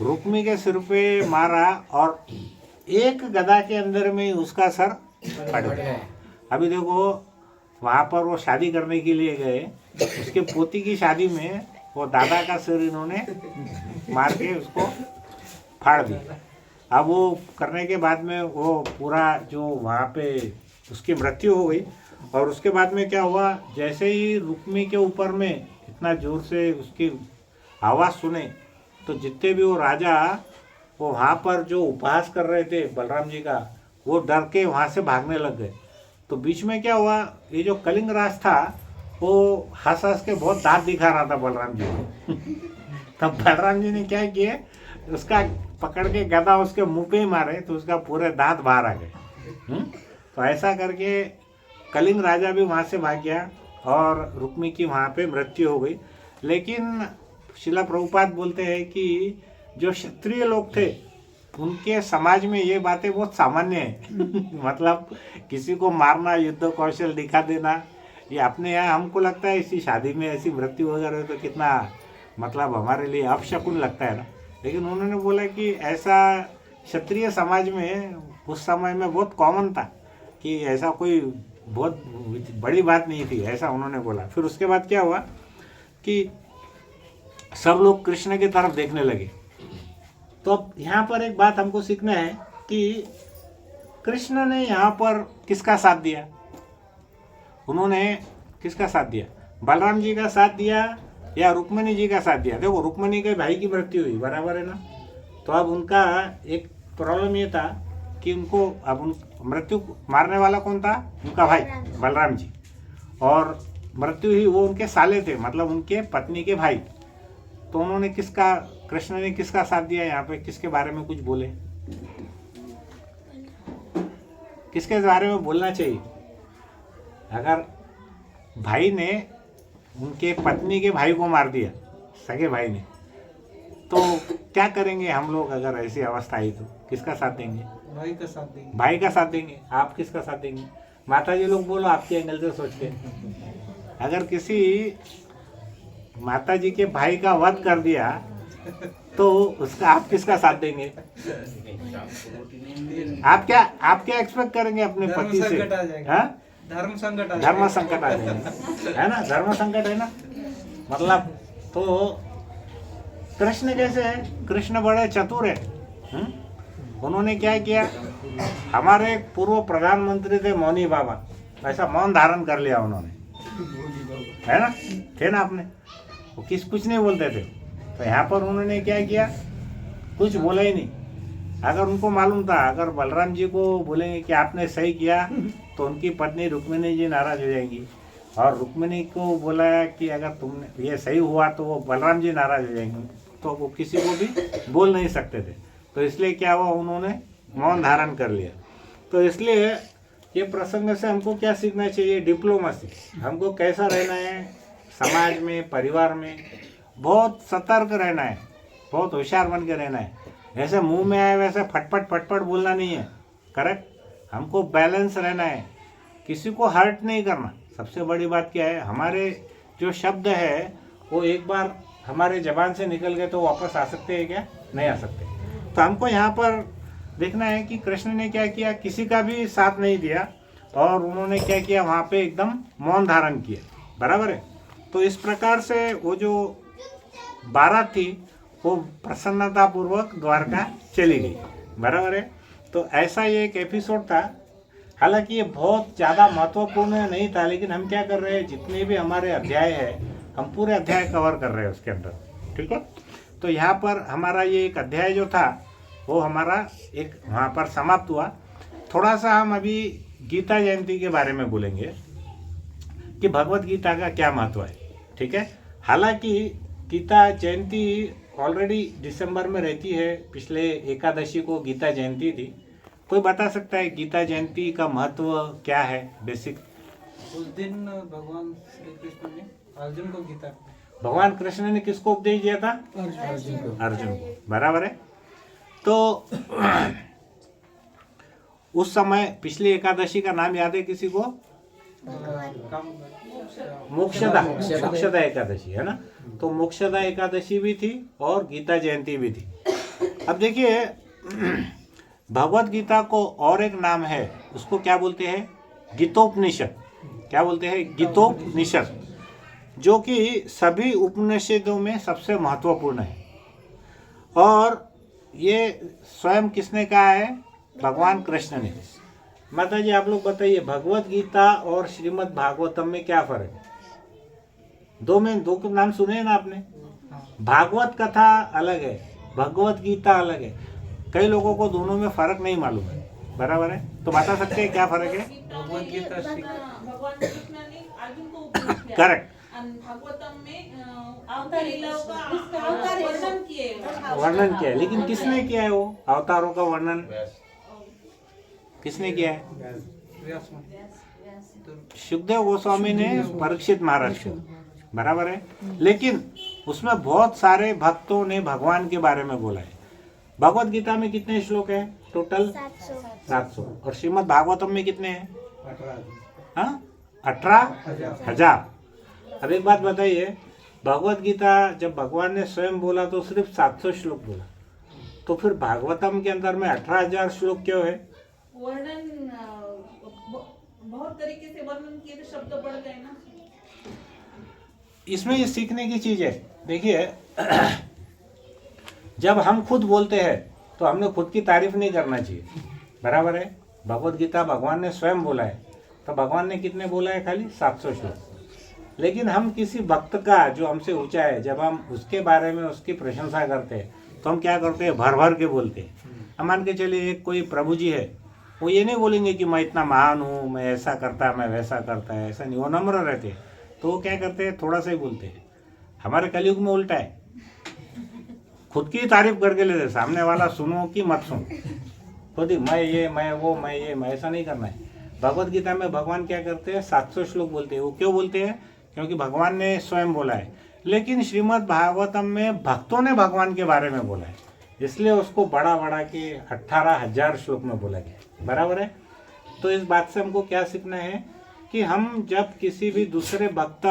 रुक्मी के सिर पे मारा और एक गदा के अंदर में उसका सर फट गया। अभी देखो, वहाँ पर वो शादी करने के लिए गए, उसके पोती की शादी में वो दादा का सिर इन्होंने मार के उसको फाड़ दिया। अब वो करने के बाद में वो पूरा जो वहाँ पे उसकी मृत्यु हो गई। और उसके बाद में क्या हुआ, जैसे ही रुक्मी के ऊपर में इतना जोर से उसकी आवाज़ सुने तो जितने भी वो राजा वो वहाँ पर जो उपहास कर रहे थे बलराम जी का, वो डर के वहाँ से भागने लग गए। तो बीच में क्या हुआ, ये जो कलिंग राज था वो हंस हंस के बहुत दांत दिखा रहा था बलराम जी को। तब बलराम जी ने क्या किए, उसका पकड़ के गदा उसके मुंह पे ही मारे तो उसका पूरे दांत बाहर आ गए। तो ऐसा करके कलिंग राजा भी वहाँ से भाग गया और रुक्मी की वहाँ पे मृत्यु हो गई। लेकिन शिला प्रभुपाद बोलते हैं कि जो क्षत्रिय लोग थे उनके समाज में ये बातें बहुत सामान्य है। मतलब किसी को मारना, युद्ध कौशल दिखा देना, ये अपने यहाँ हमको लगता है इसी शादी में ऐसी मृत्यु वगैरह तो कितना मतलब हमारे लिए अपशकुन लगता है ना। लेकिन उन्होंने बोला कि ऐसा क्षत्रिय समाज में उस समय में बहुत कॉमन था कि ऐसा कोई बहुत बड़ी बात नहीं थी, ऐसा उन्होंने बोला। फिर उसके बाद क्या हुआ कि सब लोग कृष्ण की तरफ देखने लगे। तो अब यहाँ पर एक बात हमको सीखना है कि कृष्ण ने यहाँ पर किसका साथ दिया, उन्होंने किसका साथ दिया, बलराम जी का साथ दिया या रुक्मिणी जी का साथ दिया। देखो, रुक्मिणी के भाई की मृत्यु हुई, बराबर है ना। तो अब उनका एक प्रॉब्लम ये था कि उनको अब मृत्यु मारने वाला कौन था, उनका भाई बलराम जी, और मृत्यु ही वो उनके साले थे, मतलब उनके पत्नी के भाई। तो उन्होंने किसका, कृष्ण ने किसका साथ दिया, यहाँ पे किसके बारे में कुछ बोले, किसके बारे में बोलना चाहिए। अगर भाई ने उनके पत्नी के भाई को मार दिया, सगे भाई ने, तो क्या करेंगे हम लोग अगर ऐसी अवस्था आई तो किसका साथ देंगे? भाई का साथ देंगे। भाई का साथ देंगे। आप किसका साथ देंगे? माता जी लोग बोलो आपके एंगल से सोच के। अगर किसी माता जी के भाई का वध कर दिया तो उसका आप किसका साथ देंगे? आप क्या एक्सपेक्ट करेंगे अपने पति से? हाँ? धर्म संकट आ जाएगा, है ना, धर्म संकट है ना। मतलब तो कृष्ण कैसे है, कृष्ण बड़े चतुर है। उन्होंने क्या किया, हमारे पूर्व प्रधानमंत्री थे मौनी बाबा, ऐसा मौन धारण कर लिया उन्होंने, है ना, थे ना आपने, वो कुछ नहीं बोलते थे। तो यहाँ पर उन्होंने क्या किया, कुछ बोला ही नहीं। अगर उनको मालूम था अगर बलराम जी को बोलेंगे कि आपने सही किया तो उनकी पत्नी रुक्मिणी जी नाराज हो जाएंगी, और रुक्मिणी को बोला कि अगर तुमने ये सही हुआ तो वो बलराम जी नाराज हो जाएंगे, तो वो किसी को भी बोल नहीं सकते थे। तो इसलिए क्या हुआ, उन्होंने मौन धारण कर लिया। तो इसलिए ये प्रसंग से हमको क्या सीखना चाहिए, डिप्लोमेसी, हमको कैसा रहना है समाज में, परिवार में, बहुत सतर्क रहना है, बहुत होशियार बन के रहना है। ऐसे मुंह में आए वैसे फटफट बोलना नहीं है, करेक्ट। हमको बैलेंस रहना है, किसी को हर्ट नहीं करना। सबसे बड़ी बात क्या है, हमारे जो शब्द है वो एक बार हमारे जबान से निकल गए तो वापस आ सकते हैं क्या? नहीं आ सकते। तो हमको यहाँ पर देखना है कि कृष्ण ने क्या किया, किसी का भी साथ नहीं दिया और उन्होंने क्या किया, वहाँ पे एकदम मौन धारण किया। बराबर है। तो इस प्रकार से वो जो बारात थी वो प्रसन्नतापूर्वक द्वारका चली गई। बराबर है। तो ऐसा ये एक एपिसोड था। हालांकि ये बहुत ज़्यादा महत्वपूर्ण नहीं था, लेकिन हम क्या कर रहे हैं, जितने भी हमारे अध्याय है हम पूरे अध्याय कवर कर रहे हैं उसके अंदर। ठीक है। तो यहाँ पर हमारा ये एक अध्याय जो था वो हमारा एक वहाँ पर समाप्त हुआ। थोड़ा सा हम अभी गीता जयंती के बारे में बोलेंगे कि भगवत गीता का क्या महत्व है। ठीक है। हालांकि गीता जयंती ऑलरेडी दिसंबर में रहती है, पिछले एकादशी को गीता जयंती थी। कोई बता सकता है गीता जयंती का महत्व क्या है बेसिक? उस दिन भगवान श्री कृष्ण ने अर्जुन को गीता, भगवान कृष्ण ने किसको उपदेश दिया था? अर्जुन को। बराबर है। तो उस समय पिछली एकादशी का नाम याद है किसी को? मोक्षदा एकादशी है ना। तो मोक्षदा एकादशी भी थी और गीता जयंती भी थी। अब देखिए भगवत गीता को और एक नाम है, उसको क्या बोलते हैं? गीतोपनिषद। क्या बोलते हैं? गीतोपनिषद, जो कि सभी उपनिषदों में सबसे महत्वपूर्ण है। और ये स्वयं किसने कहा है? भगवान कृष्ण ने। माता जी आप लोग बताइए, भगवत गीता और श्रीमद् भागवतम में क्या फर्क है? दो के नाम सुने ना आपने? भागवत कथा अलग है, भगवत गीता अलग है। कई लोगों को दोनों में फर्क नहीं मालूम है। बराबर है। तो बता सकते हैं क्या फर्क है? भगवत गीता भगवान कृष्ण ने अर्जुन को उपदेश किया। करेक्ट। भागवतम में अवतार लीलाओं का वर्णन किए। वर्णन किया है, लेकिन किसने किया है वो अवतारों का वर्णन? किसने किया है? व्यास मुनि। सुखदेव गोस्वामी ने परीक्षित महाराज को। बराबर है। लेकिन उसमें बहुत सारे भक्तों ने भगवान के बारे में बोला है। भगवत गीता में कितने श्लोक हैं टोटल? 700। और श्रीमद् भागवतम में कितने हैं? 18,000। अब एक बात बताइए, भगवत गीता जब भगवान ने स्वयं बोला तो सिर्फ 700 श्लोक बोला, तो फिर भागवतम के अंदर में 18,000 श्लोक क्यों है? वर्णन बहुत तरीके से वर्णन किए तो शब्द बढ़ गए ना। इसमें ये सीखने की चीज है। देखिए जब हम खुद बोलते हैं तो हमने खुद की तारीफ नहीं करना चाहिए। बराबर है। भगवत गीता भगवान ने स्वयं बोला है, तो भगवान ने कितने बोला है? खाली 700 श्लोक। लेकिन हम किसी भक्त का जो हमसे ऊंचा है, जब हम उसके बारे में उसकी प्रशंसा करते हैं तो हम क्या करते हैं? भर भर के बोलते हैं। हम मान के चलिए एक कोई प्रभु जी है, वो ये नहीं बोलेंगे कि मैं इतना महान हूँ, मैं ऐसा करता, मैं वैसा करता है, ऐसा नहीं। वो नम्र रहते हैं। तो वो क्या करते हैं? थोड़ा सा ही बोलते हैं। हमारे कलयुग में उल्टा है, खुद की तारीफ करके लेते, सामने वाला सुनो कि मत सुनो, खुद ही मैं ये, मैं वो, मैं ये, मैं ऐसा नहीं करना है। भगवत गीता में भगवान क्या करते हैं? 700 श्लोक बोलते हैं। वो क्यों बोलते हैं? क्योंकि भगवान ने स्वयं बोला है। लेकिन श्रीमद् भागवतम में भक्तों ने भगवान के बारे में बोला है, इसलिए उसको बड़ा बड़ा के 18,000 श्लोक में बोला गया। बराबर है। तो इस बात से हमको क्या सीखना है कि हम जब किसी भी दूसरे भक्त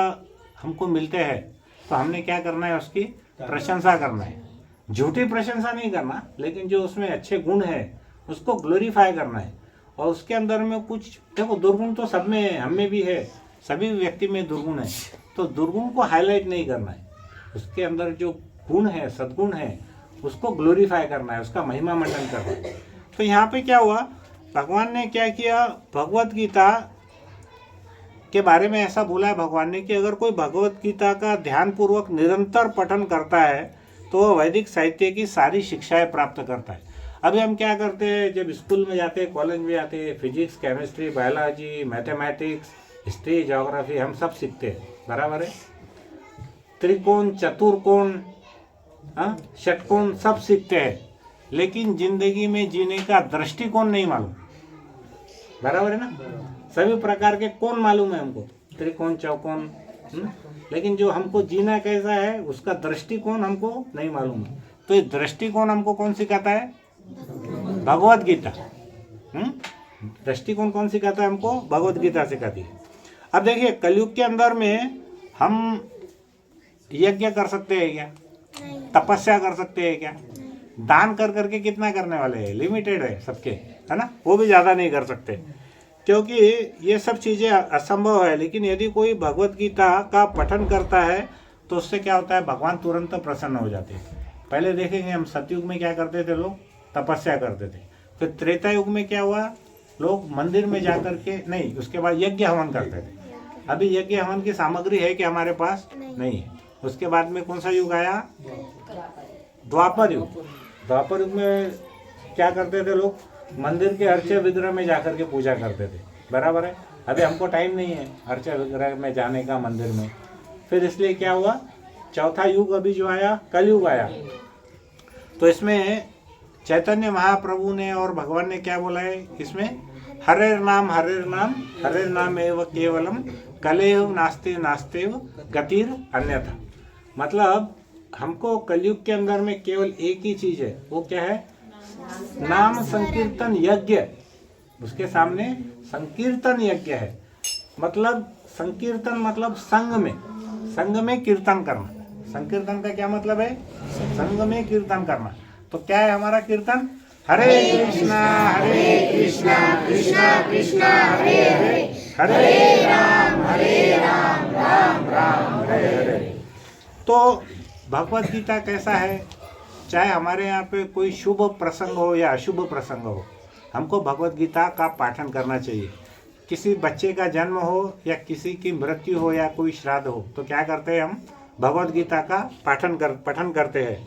हमको मिलते हैं तो हमने क्या करना है? उसकी प्रशंसा करना है। झूठी प्रशंसा नहीं करना, लेकिन जो उसमें अच्छे गुण है उसको ग्लोरीफाई करना है। और उसके अंदर में कुछ देखो, दुर्गुण तो सब में है, हम में भी है, सभी व्यक्ति में दुर्गुण है। तो दुर्गुण को हाईलाइट नहीं करना है, उसके अंदर जो गुण है, सद्गुण है, उसको ग्लोरीफाई करना है, उसका महिमा मंडन करना है। तो यहाँ पे क्या हुआ? भगवान ने क्या किया? भगवत गीता के बारे में ऐसा बोला है भगवान ने कि अगर कोई भगवत गीता का ध्यानपूर्वक निरंतर पठन करता है तो वह वैदिक साहित्य की सारी शिक्षाएं प्राप्त करता है। अभी हम क्या करते हैं? जब स्कूल में जाते हैं, कॉलेज में जाते हैं, physics, chemistry, biology, mathematics, history, geography हम सब सीखते हैं। बराबर है। त्रिकोण, चतुर्कोण, षटकोण सब सीखते हैं, लेकिन जिंदगी में जीने का दृष्टिकोण नहीं मालूम। बराबर है ना। सभी प्रकार के कोण मालूम है हमको, त्रिकोण, चौकोण, लेकिन जो हमको जीना कैसा है उसका दृष्टिकोण हमको नहीं मालूम है। तो ये दृष्टिकोण हमको कौन सिखाता है? भगवत गीता। दृष्टिकोण कौन सिखाता है हमको? भगवत गीता सिखाती है। अब देखिए कलयुग के अंदर में हम यज्ञ कर सकते हैं क्या? नहीं। तपस्या कर सकते हैं क्या? दान कर करके कितना करने वाले हैं? लिमिटेड है सबके, है ना, वो भी ज़्यादा नहीं कर सकते, क्योंकि ये सब चीज़ें असंभव है। लेकिन यदि कोई भगवत गीता का पठन करता है तो उससे क्या होता है? भगवान तुरंत प्रसन्न हो जाते हैं। पहले देखेंगे हम सतयुग में क्या करते थे, लोग तपस्या करते थे। फिर त्रेता युग में क्या हुआ? लोग मंदिर में जा करके नहीं, उसके बाद यज्ञ हवन करते थे। अभी यज्ञ हवन की सामग्री है कि हमारे पास नहीं है। उसके बाद में कौन सा युग आया? द्वापर युग। द्वापर युग में क्या करते थे लोग? मंदिर के अर्चे विग्रह में जाकर के पूजा करते थे, बराबर है। अभी हमको टाइम नहीं है अर्चे विग्रह में जाने का, मंदिर में। फिर इसलिए क्या हुआ? चौथा युग अभी जो आया, कलयुग आया। तो इसमें चैतन्य महाप्रभु ने और भगवान ने क्या बोला है इसमें? हरेर नाम एव केवलम कलेव नास्ते नास्तेव गतिर अन्यथा। मतलब हमको कलयुग के अंदर में केवल एक ही चीज है, वो क्या है? नाम संकीर्तन यज्ञ। उसके सामने संकीर्तन यज्ञ है। मतलब संकीर्तन मतलब संग में कीर्तन करना। संकीर्तन का क्या मतलब है? संग में कीर्तन करना। तो क्या है हमारा कीर्तन? हरे कृष्णा कृष्णा कृष्णा हरे हरे, हरे राम राम राम हरे हरे। तो भगवत गीता कैसा है? चाहे हमारे यहाँ पे कोई शुभ प्रसंग हो या अशुभ प्रसंग हो, हमको भगवत गीता का पाठन करना चाहिए। किसी बच्चे का जन्म हो या किसी की मृत्यु हो या कोई श्राद्ध हो, तो क्या करते हैं हम? भगवत गीता का पठन करते हैं।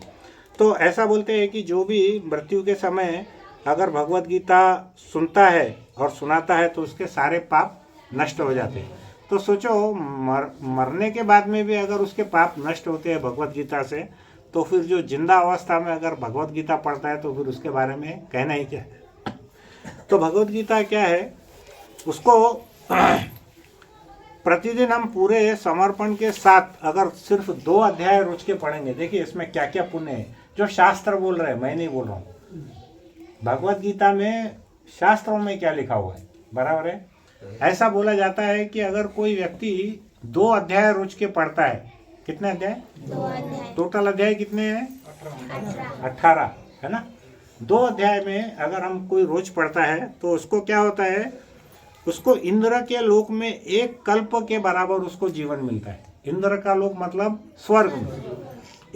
तो ऐसा बोलते हैं कि जो भी मृत्यु के समय अगर भगवत गीता सुनता है और सुनाता है तो उसके सारे पाप नष्ट हो जाते हैं। तो सोचो मरने के बाद में भी अगर उसके पाप नष्ट होते हैं भगवत गीता से, तो फिर जो जिंदा अवस्था में अगर भगवत गीता पढ़ता है तो फिर उसके बारे में कहना ही क्या है। तो भगवत गीता क्या है? उसको प्रतिदिन हम पूरे समर्पण के साथ अगर सिर्फ 2 अध्याय रोज के पढ़ेंगे, देखिए इसमें क्या क्या पुण्य है जो शास्त्र बोल रहे हैं, मैं नहीं बोल रहा हूँ। भगवत गीता में शास्त्रों में क्या लिखा हुआ है, बराबर है। ऐसा बोला जाता है कि अगर कोई व्यक्ति 2 अध्याय रोज के पढ़ता है, कितने अध्याय? 2 अध्याय। टोटल अध्याय कितने हैं? 18, है ना। 2 अध्याय में अगर हम कोई रोज पढ़ता है तो उसको क्या होता है? उसको इंद्र के लोक में 1 कल्प के बराबर उसको जीवन मिलता है। इंद्र का लोक मतलब स्वर्ग में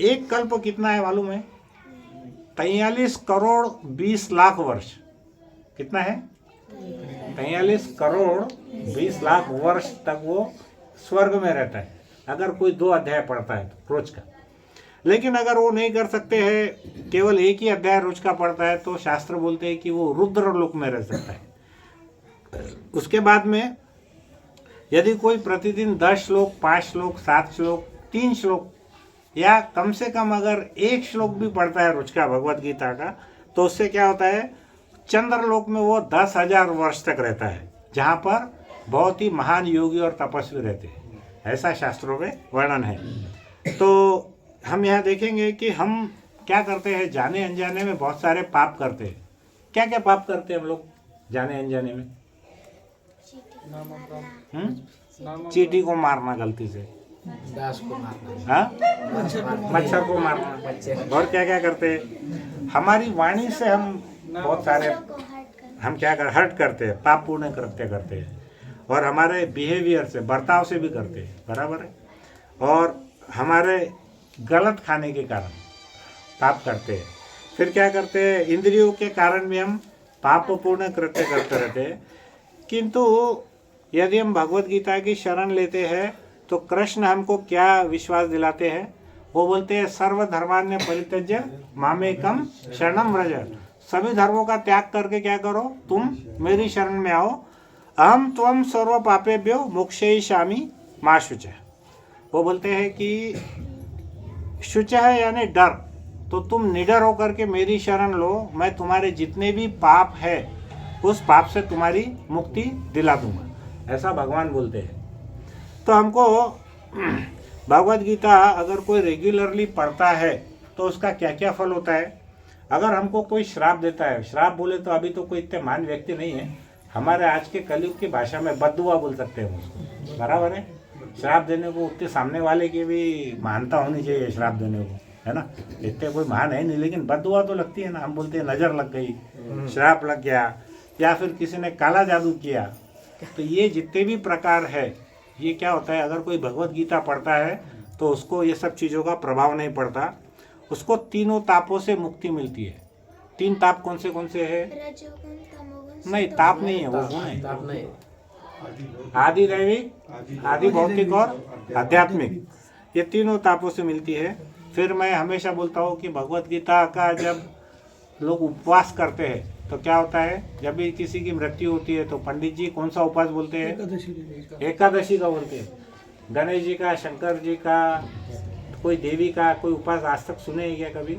1 कल्प कितना है मालूम है? 43 करोड़ 20 लाख वर्ष। कितना है? 43 करोड़ 20 लाख वर्ष तक वो स्वर्ग में रहता है अगर कोई 2 अध्याय पढ़ता है तो रोज का। लेकिन अगर वो नहीं कर सकते हैं, केवल 1 ही अध्याय रोज का पढ़ता है, तो शास्त्र बोलते हैं कि वो रुद्र लोक में रह सकता है। उसके बाद में यदि कोई प्रतिदिन 10 श्लोक, 5 श्लोक, 7 श्लोक, 3 श्लोक या कम से कम अगर 1 श्लोक भी पढ़ता है रोज का भगवत गीता का, तो उससे क्या होता है? चंद्रलोक में वो 10,000 वर्ष तक रहता है, जहाँ पर बहुत ही महान योगी और तपस्वी रहते हैं। ऐसा शास्त्रों में वर्णन है। तो हम यहाँ देखेंगे कि हम क्या करते हैं, जाने अनजाने में बहुत सारे पाप करते हैं। क्या क्या पाप करते हैं हम लोग जाने अनजाने में? चींटी को मारना गलती से, दास को मारना, हाँ, मच्छर को मारना, और क्या क्या करते हैं? हमारी वाणी से हम बहुत सारे हम क्या कर हर्ट करते हैं, पाप पूर्ण कृत्य करते हैं। और हमारे बिहेवियर से, बर्ताव से भी करते हैं, बराबर है। और हमारे गलत खाने के कारण पाप करते हैं। फिर क्या करते हैं? इंद्रियों के कारण भी हम पाप पूर्ण कृत्य करते रहते हैं। किंतु यदि हम भगवत गीता की शरण लेते हैं तो कृष्ण हमको क्या विश्वास दिलाते हैं? वो बोलते हैं सर्वधर्मान्य परित्यज्य मामेकम शरणम व्रज। सभी धर्मों का त्याग करके क्या करो? तुम मेरी शरण में आओ। अहम त्वम सर्व पापेभ्यो मोक्षयिष्यामि मा शुचः। वो बोलते हैं कि शुच है यानी डर, तो तुम निडर होकर के मेरी शरण लो, मैं तुम्हारे जितने भी पाप है उस पाप से तुम्हारी मुक्ति दिला दूंगा, ऐसा भगवान बोलते हैं। तो हमको भगवत गीता अगर कोई रेगुलरली पढ़ता है तो उसका क्या क्या फल होता है? अगर हमको कोई श्राप देता है, श्राप बोले तो अभी तो कोई इतने महान व्यक्ति नहीं है, हमारे आज के कलयुग की भाषा में बद्दुआ बोल सकते हैं उसको, बराबर है। श्राप देने को उतने सामने वाले की भी महानता होनी चाहिए श्राप देने को, है ना। इतने कोई महान है नहीं, लेकिन बद्दुआ तो लगती है ना। हम बोलते हैं नज़र लग गई, श्राप लग गया, या फिर किसी ने काला जादू किया। तो ये जितने भी प्रकार है, ये क्या होता है, अगर कोई भगवत गीता पढ़ता है तो उसको ये सब चीज़ों का प्रभाव नहीं पड़ता, उसको तीनों तापों से मुक्ति मिलती है। 3 ताप कौन से है? रजोगुण, तमोगुण, नहीं, ताप नहीं है, वो गुण है। ताप नहीं, आदि दैविक, आदि भौतिक और आध्यात्मिक, ये तीनों तापों से मिलती है। फिर मैं हमेशा बोलता हूँ कि भगवत गीता का जब लोग उपवास करते हैं तो क्या होता है, जब भी किसी की मृत्यु होती है तो पंडित जी कौन सा उपवास बोलते हैं? एकादशी का बोलते हैं। गणेश जी का, शंकर जी का, कोई देवी का कोई उपवास आज तक सुने हैं क्या कभी?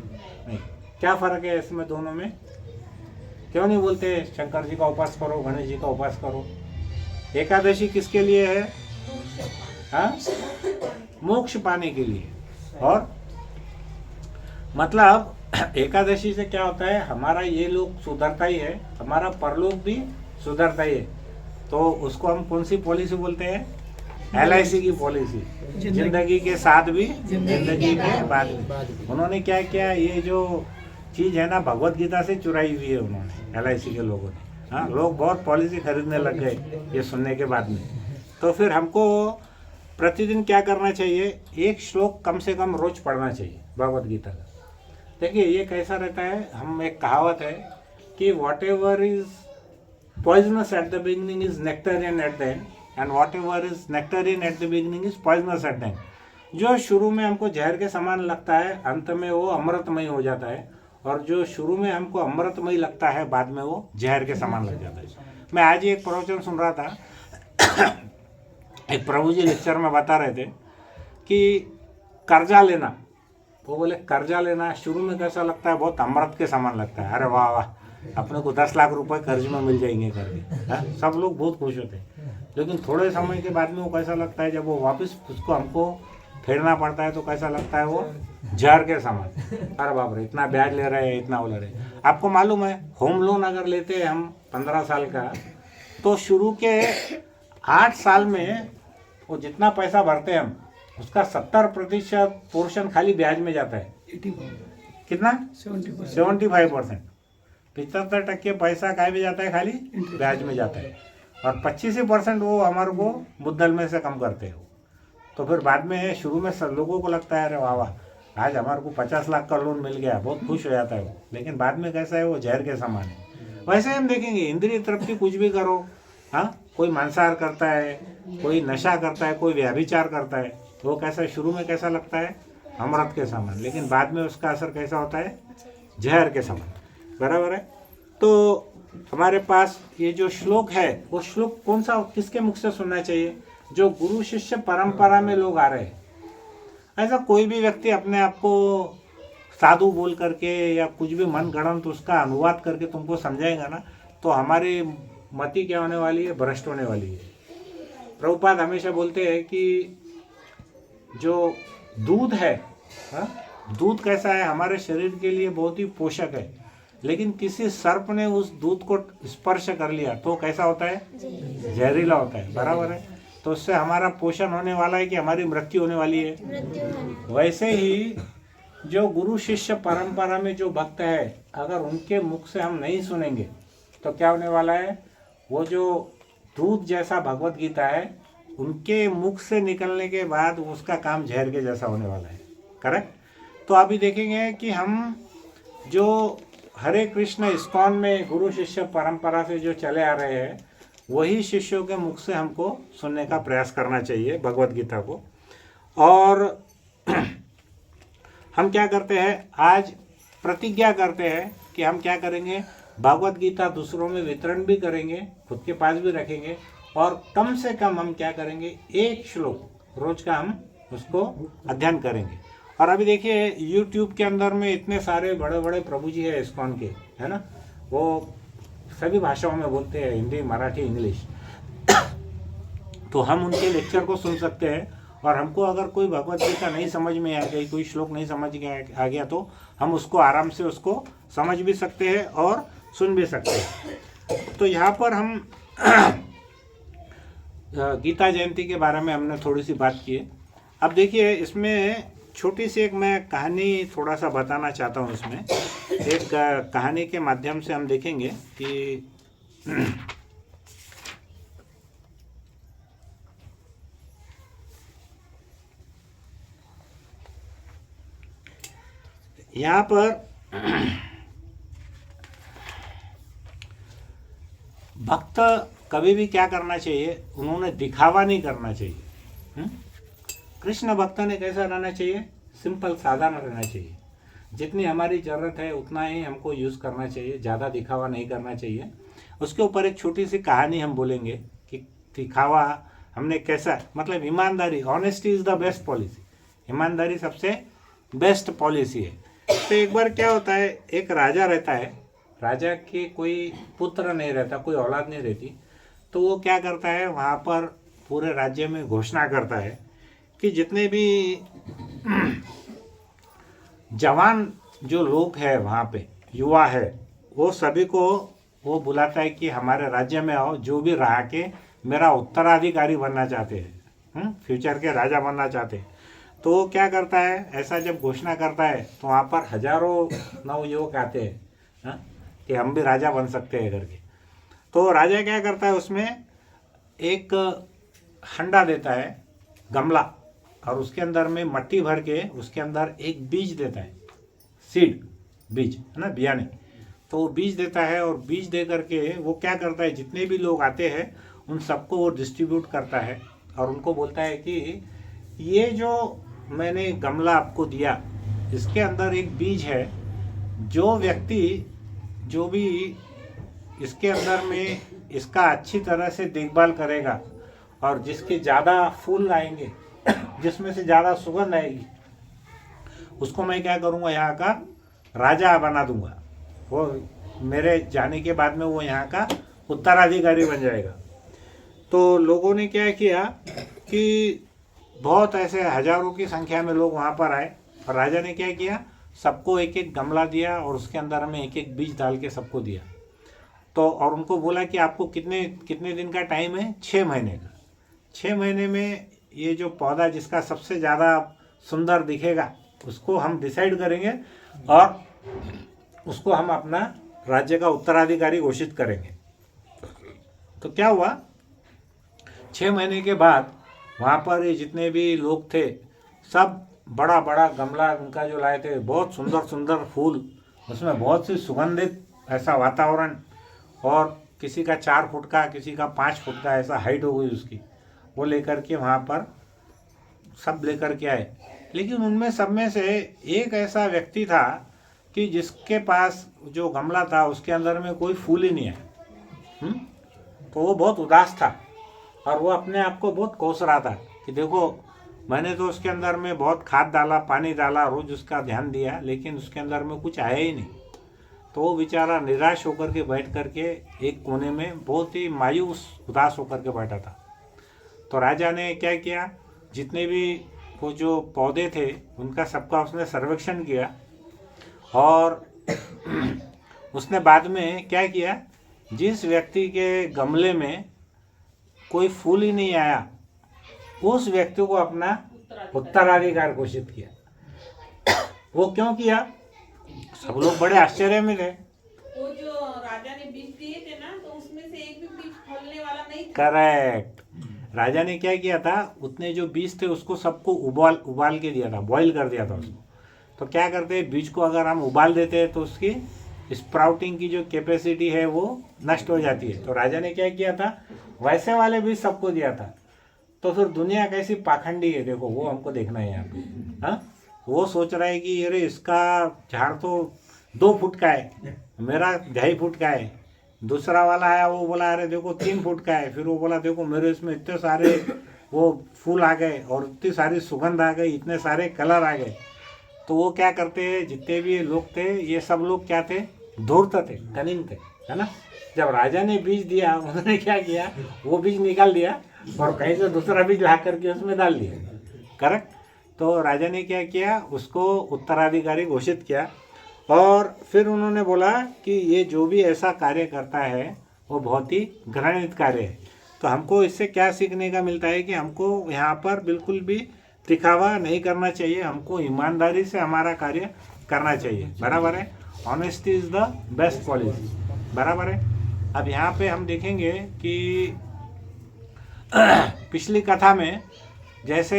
नहीं। क्या फ़र्क है इसमें दोनों में? क्यों नहीं बोलते शंकर जी का उपवास करो, गणेश जी का उपवास करो? एकादशी किसके लिए है? हाँ, मोक्ष पाने के लिए। और मतलब एकादशी से क्या होता है, हमारा ये लोग सुधरता ही है, हमारा परलोक भी सुधरता ही है। तो उसको हम कौन सी पॉलिसी बोलते हैं? LIC की पॉलिसी, जिंदगी के साथ भी जिंदगी के बाद भी। उन्होंने क्या किया, ये जो चीज़ है ना भगवत गीता से चुराई हुई है उन्होंने, LIC के लोगों ने। हाँ, लोग बहुत पॉलिसी खरीदने लग गए ये सुनने के बाद में। तो फिर हमको प्रतिदिन क्या करना चाहिए, एक श्लोक कम से कम रोज पढ़ना चाहिए भगवत गीता का। देखिए ये कैसा रहता है, हम एक कहावत है कि what ever is poisonous at the beginning is nectarean at the end, and what ever is nectarean at the beginning is poisonous at the end. जो शुरू में हमको जहर के समान लगता है, अंत में वो अमृतमय हो जाता है, और जो शुरू में हमको अमृतमय लगता है, बाद में वो जहर के समान लग जाता है। मैं आज ही एक प्रवचन सुन रहा था, एक प्रभु जी लेक्चर में बता रहे थे कि कर्जा लेना, वो बोले कर्जा लेना शुरू में कैसा लगता है, बहुत अमृत के समान लगता है। अरे वाह वाह, अपने को 10 लाख रुपए कर्ज में मिल जाएंगे करके, सब लोग बहुत खुश होते हैं। लेकिन थोड़े समय के बाद में वो कैसा लगता है, जब वो वापस उसको हमको फेरना पड़ता है तो कैसा लगता है, वो जहर के समान। अरे बाप रे, इतना ब्याज ले रहे हैं, इतना वो ले रहे हैं। आपको मालूम है, होम लोन अगर लेते हैं हम 15 साल का, तो शुरू के 8 साल में वो जितना पैसा भरते हैं हम, उसका 70% पोर्शन खाली ब्याज में जाता है। कितना? 75%। 75% पैसा काय में जाता है, खाली ब्याज में जाता है, और 25% वो हमारे को मुद्दल में से कम करते हैं। तो फिर बाद में शुरू में सब लोगों को लगता है अरे वाह वाह, आज हमारे को 50 लाख का लोन मिल गया, बहुत खुश हो जाता है वो। लेकिन बाद में कैसा है, वो जहर के समान है। वैसे हम देखेंगे इंद्रिय तृप्ति कुछ भी करो, हाँ, कोई मांसाहार करता है, कोई नशा करता है, कोई व्यभिचार करता है, वो कैसा शुरू में कैसा लगता है, अमृत के समान, लेकिन बाद में उसका असर कैसा होता है, जहर के समान। बराबर है। तो हमारे पास ये जो श्लोक है, वो श्लोक कौन सा, किसके मुख से सुनना चाहिए? जो गुरु शिष्य परंपरा में लोग आ रहे हैं। ऐसा कोई भी व्यक्ति अपने आप को साधु बोल करके या कुछ भी मन गणंत उसका अनुवाद करके तुमको समझाएगा ना, तो हमारी मति क्या होने वाली है, भ्रष्ट होने वाली है। प्रभुपाद हमेशा बोलते हैं कि जो दूध है, हा? दूध कैसा है, हमारे शरीर के लिए बहुत ही पोषक है, लेकिन किसी सर्प ने उस दूध को स्पर्श कर लिया तो कैसा होता है, जहरीला होता है। बराबर है। तो उससे हमारा पोषण होने वाला है कि हमारी मृत्यु होने वाली है। वैसे ही जो गुरु शिष्य परंपरा में जो भक्त है, अगर उनके मुख से हम नहीं सुनेंगे तो क्या होने वाला है, वो जो दूध जैसा भगवत गीता है, उनके मुख से निकलने के बाद उसका काम जहर के जैसा होने वाला है। करेक्ट। तो अभी देखेंगे कि हम जो हरे कृष्ण इस्कॉन में गुरु शिष्य परंपरा से जो चले आ रहे हैं, वही शिष्यों के मुख से हमको सुनने का प्रयास करना चाहिए भगवत गीता को। और हम क्या करते हैं, आज प्रतिज्ञा करते हैं कि हम क्या करेंगे, भगवत गीता दूसरों में वितरण भी करेंगे, खुद के पास भी रखेंगे, और कम से कम हम क्या करेंगे, एक श्लोक रोज का हम उसको अध्ययन करेंगे। और अभी देखिए YouTube के अंदर में इतने सारे बड़े बड़े प्रभु जी है इस्कॉन के, है ना, वो सभी भाषाओं में बोलते हैं, हिंदी, मराठी, इंग्लिश। तो हम उनके लेक्चर को सुन सकते हैं, और हमको अगर कोई भगवत गीता नहीं समझ में आ गई, कोई श्लोक नहीं समझ आ गया, तो हम उसको आराम से उसको समझ भी सकते हैं और सुन भी सकते हैं। तो यहाँ पर हम गीता जयंती के बारे में हमने थोड़ी सी बात की है। अब देखिए, इसमें छोटी सी एक मैं कहानी थोड़ा सा बताना चाहता हूँ। इसमें एक कहानी के माध्यम से हम देखेंगे कि यहाँ पर भक्त कभी भी क्या करना चाहिए, उन्होंने दिखावा नहीं करना चाहिए। कृष्ण भक्त ने कैसा रहना चाहिए, सिंपल साधारण रहना चाहिए। जितनी हमारी ज़रूरत है उतना ही हमको यूज़ करना चाहिए, ज़्यादा दिखावा नहीं करना चाहिए। उसके ऊपर एक छोटी सी कहानी हम बोलेंगे कि दिखावा हमने कैसा, मतलब ईमानदारी, honesty is the best policy. ईमानदारी सबसे बेस्ट पॉलिसी है। तो एक बार क्या होता है, एक राजा रहता है, राजा के कोई पुत्र नहीं रहता, कोई औलाद नहीं रहती। तो वो क्या करता है, वहाँ पर पूरे राज्य में घोषणा करता है कि जितने भी जवान जो लोग हैं वहाँ पे, युवा है, वो सभी को वो बुलाता है कि हमारे राज्य में आओ, जो भी रहा के मेरा उत्तराधिकारी बनना चाहते हैं, फ्यूचर के राजा बनना चाहते हैं। तो वो क्या करता है, ऐसा जब घोषणा करता है तो वहाँ पर हजारों नवयुवक आते हैं कि हम भी राजा बन सकते हैं करके। तो राजा क्या करता है, उसमें एक हंडा देता है, गमला, और उसके अंदर में मट्टी भर के उसके अंदर एक बीज देता है, सीड, बीज है ना, बियाने। तो वो बीज देता है और बीज दे करके वो क्या करता है, जितने भी लोग आते हैं उन सबको वो डिस्ट्रीब्यूट करता है और उनको बोलता है कि ये जो मैंने गमला आपको दिया, इसके अंदर एक बीज है। जो व्यक्ति जो भी इसके अंदर में इसका अच्छी तरह से देखभाल करेगा और जिसके ज़्यादा फूल आएंगे, जिसमें से ज़्यादा सुगंध आएगी, उसको मैं क्या करूँगा, यहाँ का राजा बना दूँगा। वो मेरे जाने के बाद में वो यहाँ का उत्तराधिकारी बन जाएगा। तो लोगों ने क्या किया कि बहुत ऐसे हजारों की संख्या में लोग वहाँ पर आए और राजा ने क्या किया, सबको एक एक गमला दिया और उसके अंदर में एक एक बीज डाल के सबको दिया। तो और उनको बोला कि आपको कितने दिन का टाइम है, 6 महीने का। 6 महीने में ये जो पौधा जिसका सबसे ज़्यादा सुंदर दिखेगा उसको हम डिसाइड करेंगे और उसको हम अपना राज्य का उत्तराधिकारी घोषित करेंगे। तो क्या हुआ, 6 महीने के बाद वहाँ पर ये जितने भी लोग थे सब बड़ा बड़ा गमला उनका जो लाए थे, बहुत सुंदर सुंदर फूल, उसमें बहुत सी सुगंधित ऐसा वातावरण, और किसी का 4 फुट का, किसी का 5 फुट का ऐसा हाइट हो गई उसकी, वो लेकर के वहाँ पर सब लेकर के आए। लेकिन उनमें सब में से एक ऐसा व्यक्ति था कि जिसके पास जो गमला था उसके अंदर में कोई फूल ही नहीं है। तो वो बहुत उदास था और वो अपने आप को बहुत कोस रहा था कि देखो, मैंने तो उसके अंदर में बहुत खाद डाला, पानी डाला, रोज उसका ध्यान दिया, लेकिन उसके अंदर में कुछ आया ही नहीं। तो वो बेचारा निराश होकर के बैठ करके एक कोने में बहुत ही मायूस उदास होकर के बैठा था। तो राजा ने क्या किया, जितने भी वो जो पौधे थे उनका सबका उसने सर्वेक्षण किया और उसने बाद में क्या किया, जिस व्यक्ति के गमले में कोई फूल ही नहीं आया उस व्यक्ति को अपना उत्तराधिकार घोषित किया। वो क्यों किया, सब लोग बड़े आश्चर्य में थे। वो जो राजा ने बीज दिए थे ना, तो उसमें से एक भी बीज फलने वाला नहीं था। करेक्ट। राजा ने क्या किया था, उतने जो बीज थे उसको सबको उबाल के दिया था, बॉईल कर दिया था उसको। तो क्या करते हैं, बीज को अगर हम उबाल देते हैं तो उसकी स्प्राउटिंग की जो कैपेसिटी है वो नष्ट हो जाती है। तो राजा ने क्या किया था, वैसे वाले बीज सबको दिया था। तो फिर दुनिया कैसी पाखंडी है, देखो वो हमको देखना है यहाँ पे। हाँ, वो सोच रहा है कि अरे इसका झाड़ तो 2 फुट का है, मेरा 2.5 फुट का है। दूसरा वाला आया, वो बोला अरे देखो 3 फुट का है। फिर वो बोला देखो मेरे इसमें इतने सारे वो फूल आ गए और इतनी सारी सुगंध आ गई, इतने सारे कलर आ गए। तो वो क्या करते हैं, जितने भी लोग थे ये सब लोग क्या थे, धूर्त थे, कनिंग थे, है ना। जब राजा ने बीज दिया उन्होंने क्या किया, वो बीज निकाल दिया और कहीं से दूसरा बीज ला करके उसमें डाल दिया। करेक्ट। तो राजा ने क्या किया, उसको उत्तराधिकारी घोषित किया और फिर उन्होंने बोला कि ये जो भी ऐसा कार्य करता है वो बहुत ही घृणित कार्य है। तो हमको इससे क्या सीखने का मिलता है कि हमको यहाँ पर बिल्कुल भी दिखावा नहीं करना चाहिए, हमको ईमानदारी से हमारा कार्य करना चाहिए। बराबर है, honesty is the best policy. बराबर है। अब यहाँ पे हम देखेंगे कि पिछली कथा में जैसे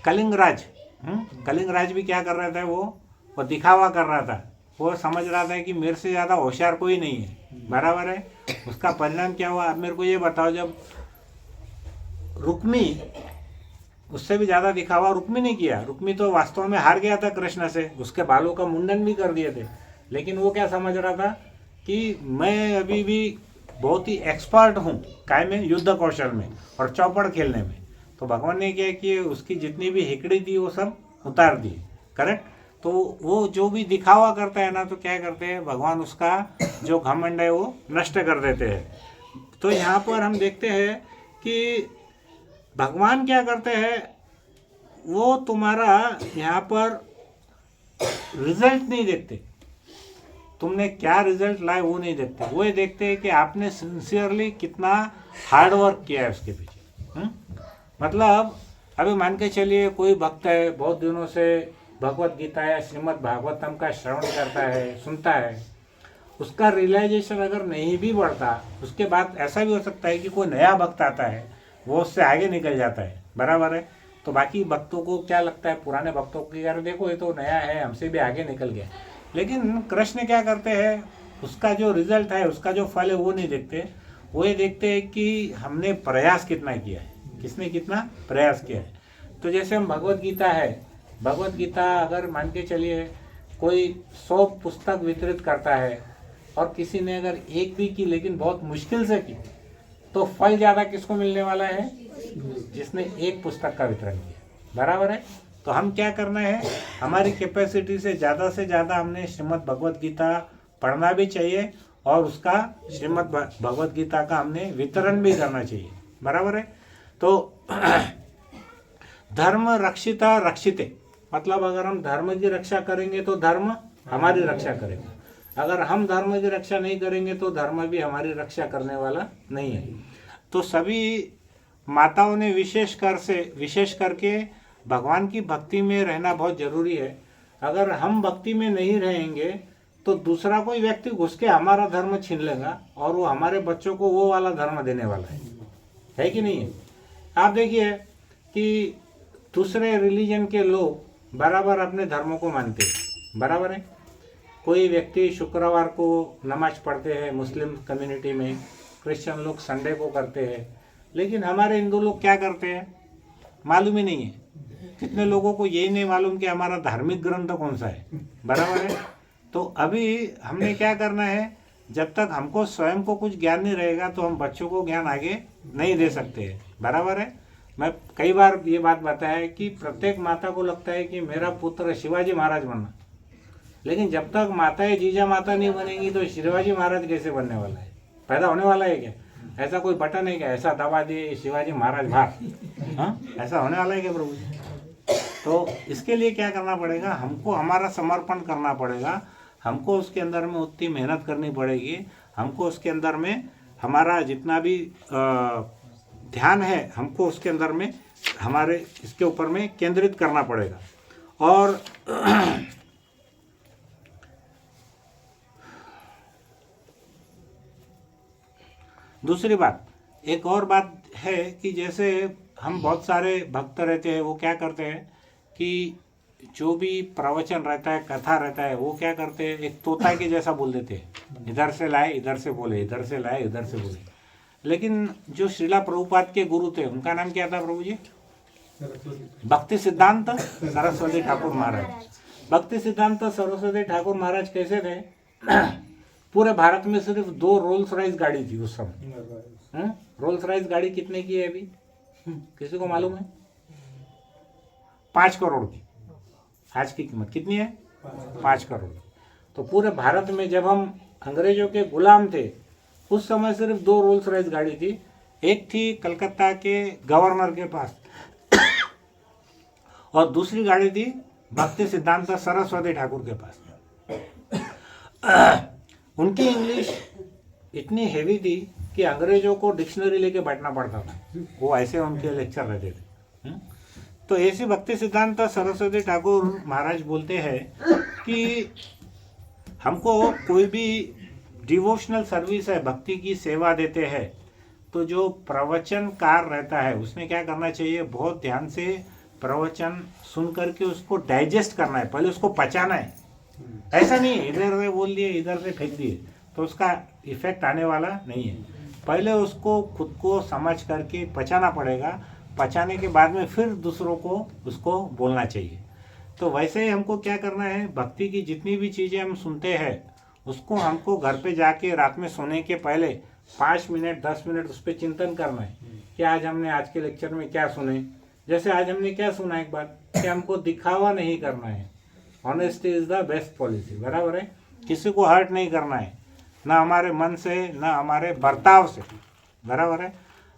कलिंगराज कलिंगराज भी क्या कर रहा था, वो दिखावा कर रहा था। वो समझ रहा था कि मेरे से ज़्यादा होशियार कोई नहीं है। बराबर है। उसका परिणाम क्या हुआ, अब मेरे को ये बताओ, जब रुक्मी, उससे भी ज़्यादा दिखावा रुक्मी ने किया। रुक्मी तो वास्तव में हार गया था कृष्ण से, उसके बालों का मुंडन भी कर दिए थे, लेकिन वो क्या समझ रहा था कि मैं अभी भी बहुत ही एक्सपर्ट हूँ काय में, युद्ध कौशल में और चौपड़ खेलने में। तो भगवान ने क्या कि उसकी जितनी भी हिकड़ी थी वो सब उतार दी। करेक्ट। तो वो जो भी दिखावा करता है ना, तो क्या करते हैं, भगवान उसका जो घमंड है वो नष्ट कर देते हैं। तो यहाँ पर हम देखते हैं कि भगवान क्या करते हैं, वो तुम्हारा यहाँ पर रिजल्ट नहीं देखते, तुमने क्या रिजल्ट लाए वो नहीं देखते। वो ये देखते हैं कि आपने सिंसियरली कितना हार्ड वर्क किया है उसके पीछे। मतलब अभी मान के चलिए कोई भक्त है, बहुत दिनों से भगवत गीता या श्रीमद् भागवतम का श्रवण करता है, सुनता है, उसका रियलाइजेशन अगर नहीं भी बढ़ता, उसके बाद ऐसा भी हो सकता है कि कोई नया भक्त आता है, वो उससे आगे निकल जाता है। बराबर है। तो बाकी भक्तों को क्या लगता है, पुराने भक्तों को, यार देखो ये तो नया है, हमसे भी आगे निकल गया। लेकिन कृष्ण क्या करते हैं, उसका जो रिजल्ट है, उसका जो फल है वो नहीं देखते। वो ये देखते हैं कि हमने प्रयास कितना किया है, किसने कितना प्रयास किया है। तो जैसे हम भगवत गीता है, भगवत गीता अगर मान के चलिए कोई 100 पुस्तक वितरित करता है और किसी ने अगर एक भी की, लेकिन बहुत मुश्किल से की, तो फल ज़्यादा किसको मिलने वाला है, जिसने एक पुस्तक का वितरण किया। बराबर है। तो हम क्या करना है, हमारी कैपेसिटी से ज़्यादा हमने श्रीमद् भगवत गीता पढ़ना भी चाहिए और उसका श्रीमद् भगवत गीता का हमने वितरण भी करना चाहिए। बराबर है। तो धर्म रक्षिता रक्षिते, मतलब अगर हम धर्म की रक्षा करेंगे तो धर्म हमारी रक्षा करेगा। अगर हम धर्म की रक्षा नहीं करेंगे तो धर्म भी हमारी रक्षा करने वाला नहीं है। तो सभी माताओं ने विशेष करके भगवान की भक्ति में रहना बहुत जरूरी है। अगर हम भक्ति में नहीं रहेंगे तो दूसरा कोई व्यक्ति घुस के हमारा धर्म छीन लेगा और वो हमारे बच्चों को वो वाला धर्म देने वाला है कि नहीं है। आप देखिए कि दूसरे रिलीजन के लोग बराबर अपने धर्मों को मानते हैं। बराबर है। कोई व्यक्ति शुक्रवार को नमाज पढ़ते हैं मुस्लिम कम्युनिटी में, क्रिश्चियन लोग संडे को करते हैं, लेकिन हमारे हिंदू लोग क्या करते हैं मालूम ही नहीं है। कितने लोगों को यही नहीं मालूम कि हमारा धार्मिक ग्रंथ कौन सा है। बराबर है। तो अभी हमने क्या करना है, जब तक हमको स्वयं को कुछ ज्ञान नहीं रहेगा तो हम बच्चों को ज्ञान आगे नहीं दे सकते हैं। बराबर है। मैं कई बार ये बात बताया कि प्रत्येक माता को लगता है कि मेरा पुत्र शिवाजी महाराज बनना, लेकिन जब तक माताएं जीजा माता नहीं बनेंगी तो शिवाजी महाराज कैसे बनने वाला है, पैदा होने वाला है क्या? ऐसा कोई बटन है क्या, ऐसा दबा दिए शिवाजी महाराज भाग, हाँ ऐसा होने वाला है क्या प्रभु जी? तो इसके लिए क्या करना पड़ेगा, हमको हमारा समर्पण करना पड़ेगा, हमको उसके अंदर में उतनी मेहनत करनी पड़ेगी, हमको उसके अंदर में हमारा जितना भी ध्यान है हमको उसके अंदर में हमारे इसके ऊपर में केंद्रित करना पड़ेगा। और दूसरी बात, एक और बात है कि जैसे हम बहुत सारे भक्त रहते हैं, वो क्या करते हैं कि जो भी प्रवचन रहता है, कथा रहता है, वो क्या करते हैं, एक तोता के जैसा बोल देते हैं, इधर से लाए इधर से बोले, इधर से लाए इधर से बोले। लेकिन जो श्रीला प्रभुपाद के गुरु थे उनका नाम क्या था प्रभु जी? भक्ति सिद्धांत सरस्वती ठाकुर महाराज। भक्ति सिद्धांत सरस्वती ठाकुर महाराज कैसे थे? पूरे भारत में सिर्फ 2 रोल्स रॉयस गाड़ी थी उस समय। रोल्स रॉयस गाड़ी कितने की है अभी, किसी को मालूम है? 5 करोड़ की। आज की कीमत कितनी है? 5 करोड़। तो पूरे भारत में जब हम अंग्रेजों के गुलाम थे उस समय सिर्फ 2 रोल्स रॉयस गाड़ी थी। एक थी कलकत्ता के गवर्नर के पास और दूसरी गाड़ी थी भक्ति सिद्धांत सरस्वती ठाकुर के पास। उनकी इंग्लिश इतनी हैवी थी कि अंग्रेजों को डिक्शनरी लेके बैठना पड़ता था, वो ऐसे उनके लेक्चर रहते थे। तो ऐसी भक्ति सिद्धांत सरस्वती ठाकुर महाराज बोलते हैं कि हमको कोई भी डिवोशनल सर्विस है, भक्ति की सेवा देते हैं, तो जो प्रवचनकार रहता है उसने क्या करना चाहिए, बहुत ध्यान से प्रवचन सुन करके उसको डाइजेस्ट करना है, पहले उसको पचाना है। ऐसा नहीं है इधर से बोल दिए इधर से फेंक दिए तो उसका इफेक्ट आने वाला नहीं है। पहले उसको खुद को समझ करके पचाना पड़ेगा, पचाने के बाद में फिर दूसरों को उसको बोलना चाहिए। तो वैसे ही हमको क्या करना है, भक्ति की जितनी भी चीज़ें हम सुनते हैं उसको हमको घर पे जाके रात में सोने के पहले 5 मिनट 10 मिनट उस पर चिंतन करना है कि आज हमने आज के लेक्चर में क्या सुने। जैसे आज हमने क्या सुना, एक बात कि हमको दिखावा नहीं करना है, honesty is the best policy, बराबर है। किसी को हर्ट नहीं करना है, ना हमारे मन से ना हमारे बर्ताव से, बराबर है।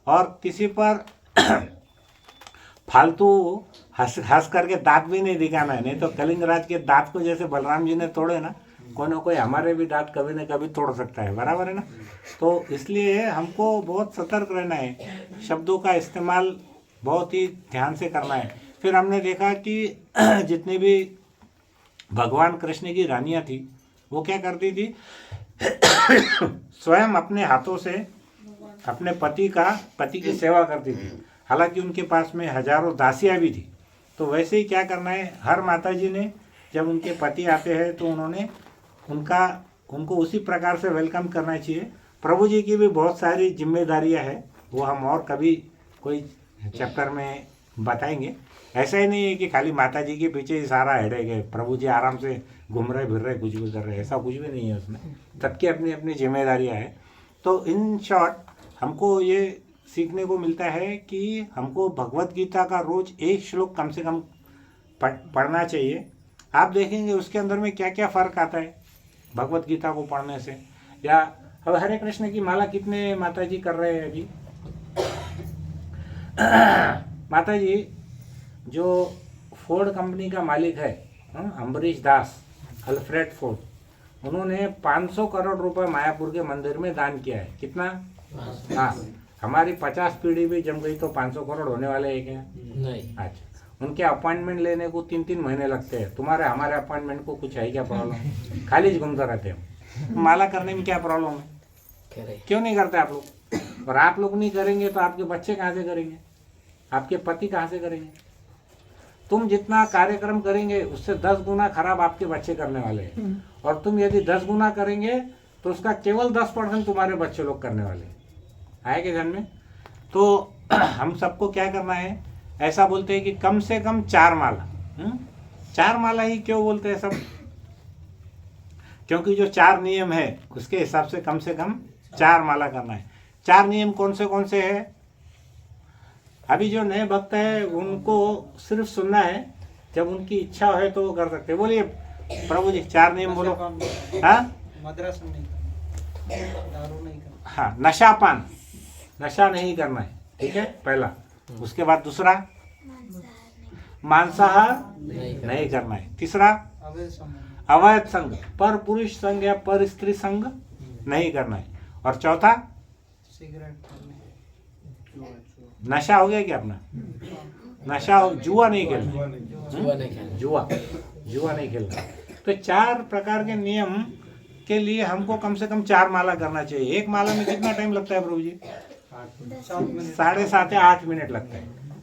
और किसी पर फालतू हंस करके दांत भी नहीं दिखाना है, नहीं तो कलिंगराज के दांत को जैसे बलराम जी ने तोड़े ना, कोई ना कोई हमारे भी दांत कभी न कभी तोड़ सकता है, बराबर है ना। तो इसलिए हमको बहुत सतर्क रहना है, शब्दों का इस्तेमाल बहुत ही ध्यान से करना है। फिर हमने देखा कि जितनी भी भगवान कृष्ण की रानियाँ थी वो क्या करती थी, स्वयं अपने हाथों से अपने पति की सेवा करती थी। हालांकि उनके पास में हजारों दासियाँ भी थी। तो वैसे ही क्या करना है, हर माता जी ने जब उनके पति आते हैं तो उन्होंने उनको उसी प्रकार से वेलकम करना चाहिए। प्रभु जी की भी बहुत सारी जिम्मेदारियां हैं, वो हम और कभी कोई चैप्टर में बताएंगे। ऐसा ही नहीं है कि खाली माता जी के पीछे ही सारा हेडेक है, प्रभु जी आराम से घूम रहे फिर रहे कुछ भी कर रहे, ऐसा कुछ भी नहीं है उसमें, सबकी अपनी अपनी जिम्मेदारियां हैं। तो इन शॉर्ट हमको ये सीखने को मिलता है कि हमको भगवत गीता का रोज एक श्लोक कम से कम पढ़ना चाहिए। आप देखेंगे उसके अंदर में क्या क्या फ़र्क आता है भगवत गीता को पढ़ने से। या अब हरे कृष्ण की माला कितने माता जी कर रहे हैं अभी? माता जी जो फोर्ड कंपनी का मालिक है अम्बरीश दास, अल्फ्रेड फोर्ड, उन्होंने 500 करोड़ रुपए मायापुर के मंदिर में दान किया है। कितना? हाँ, हमारी 50 पीढ़ी भी जम गई तो 500 करोड़ होने वाले हैं क्या? नहीं। अच्छा, उनके अपॉइंटमेंट लेने को 3-3 महीने लगते हैं। तुम्हारे हमारे अपॉइंटमेंट को कुछ है क्या प्रॉब्लम? खाली घूमते रहते हैं। माला करने में क्या प्रॉब्लम है? क्यों नहीं करते आप लोग? और आप लोग नहीं करेंगे तो आपके बच्चे कहाँ से करेंगे, आपके पति कहाँ से करेंगे? तुम जितना कार्यक्रम करेंगे उससे 10 गुना खराब आपके बच्चे करने वाले हैं। और तुम यदि 10 गुना करेंगे तो उसका केवल 10% तुम्हारे बच्चे लोग करने वाले हैं। आएगा ध्यान में? तो हम सबको क्या करना है, ऐसा बोलते हैं कि कम से कम 4 माला। 4 माला ही क्यों बोलते हैं सब? क्योंकि जो 4 नियम है उसके हिसाब से कम 4 माला करना है। 4 नियम कौन से हैं? अभी जो नए भक्त है उनको सिर्फ सुनना है, जब उनकी इच्छा है तो वो कर सकते हैं। बोलिए प्रभु जी 4 नियम बोलो। हाँ, मद्रास नहीं करना, दारू नहीं करना, हाँ, नशा नहीं करना है, ठीक है, पहला। उसके बाद दूसरा, मांसाहार नहीं करना है। तीसरा, अवैध संग, पर पुरुष संग या पर स्त्री संग नहीं करना है। और चौथा, सिगरेट, नशा हो गया क्या अपना? नशा जुआ नहीं खेलना, जुआ नहीं खेलना। तो 4 प्रकार के नियम के लिए हमको कम से कम 4 माला करना चाहिए। एक माला में कितना टाइम लगता है प्रभु जी? 7.5 या 8 मिनट लगता है।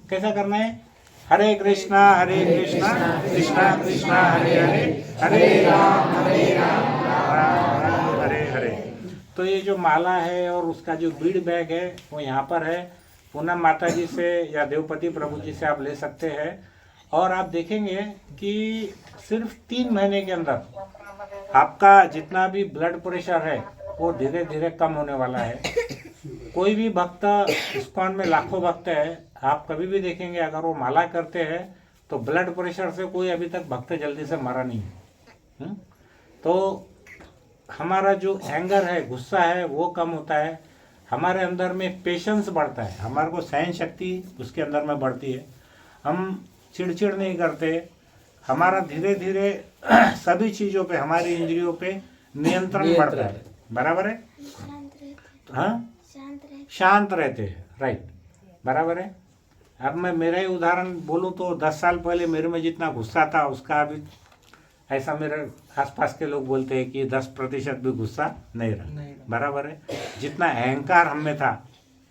कैसा करना है? हरे कृष्णा कृष्णा कृष्णा हरे हरे, हरे राम राम राम हरे हरे। तो ये जो माला है और उसका जो बीड बैग है वो यहाँ पर है। पूनम माता जी से या देवपति प्रभु जी से आप ले सकते हैं। और आप देखेंगे कि सिर्फ 3 महीने के अंदर आपका जितना भी ब्लड प्रेशर है वो धीरे धीरे कम होने वाला है। कोई भी भक्त, इस्कॉन में लाखों भक्त है, आप कभी भी देखेंगे अगर वो माला करते हैं तो ब्लड प्रेशर से कोई अभी तक भक्त जल्दी से मरा नहीं है। तो हमारा जो एंगर है, गुस्सा है, वो कम होता है। हमारे अंदर में पेशेंस बढ़ता है, हमारे को सहन शक्ति उसके अंदर में बढ़ती है। हम चिड़चिड़ नहीं करते। हमारा धीरे धीरे सभी चीज़ों पे, हमारी इंद्रियों पे नियंत्रण बढ़ता है, बराबर है। शांत रहते हाँ, शांत रहते शांत रहते हैं, राइट, बराबर है। अब मैं मेरा ही उदाहरण बोलूं तो 10 साल पहले मेरे में जितना गुस्सा था उसका अभी ऐसा मेरे आसपास के लोग बोलते हैं कि 10% भी गुस्सा नहीं रहा, बराबर है। जितना अहंकार हम में था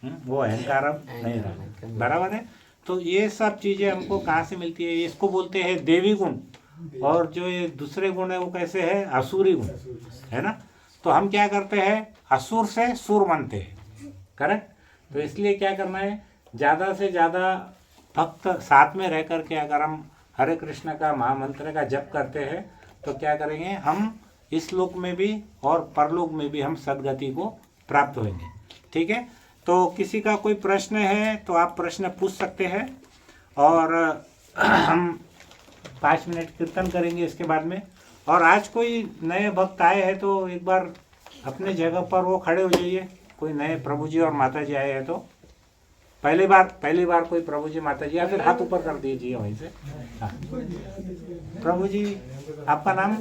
वो अहंकार अब नहीं रहा, बराबर है। तो ये सब चीज़ें हमको कहाँ से मिलती है? इसको बोलते हैं देवी गुण, और जो ये दूसरे गुण है वो कैसे है? असुरी गुण, है ना। तो हम क्या करते हैं? असुर से सुर बनते हैं, करेक्ट। तो इसलिए क्या करना है, ज़्यादा से ज़्यादा भक्त साथ में रह करके अगर हम हरे कृष्ण का महामंत्र का जप करते हैं तो क्या करेंगे, हम इस लोक में भी और परलोक में भी हम सदगति को प्राप्त होंगे, ठीक है। तो किसी का कोई प्रश्न है तो आप प्रश्न पूछ सकते हैं, और हम 5 मिनट कीर्तन करेंगे इसके बाद में। और आज कोई नए भक्त आए हैं तो एक बार अपने जगह पर वो खड़े हो जाइए। कोई नए प्रभु जी और माता जी आए हैं तो पहली बार कोई प्रभु जी माता जी, या फिर हाथ ऊपर कर दीजिए वहीं से। हाँ, प्रभु जी आपका नाम?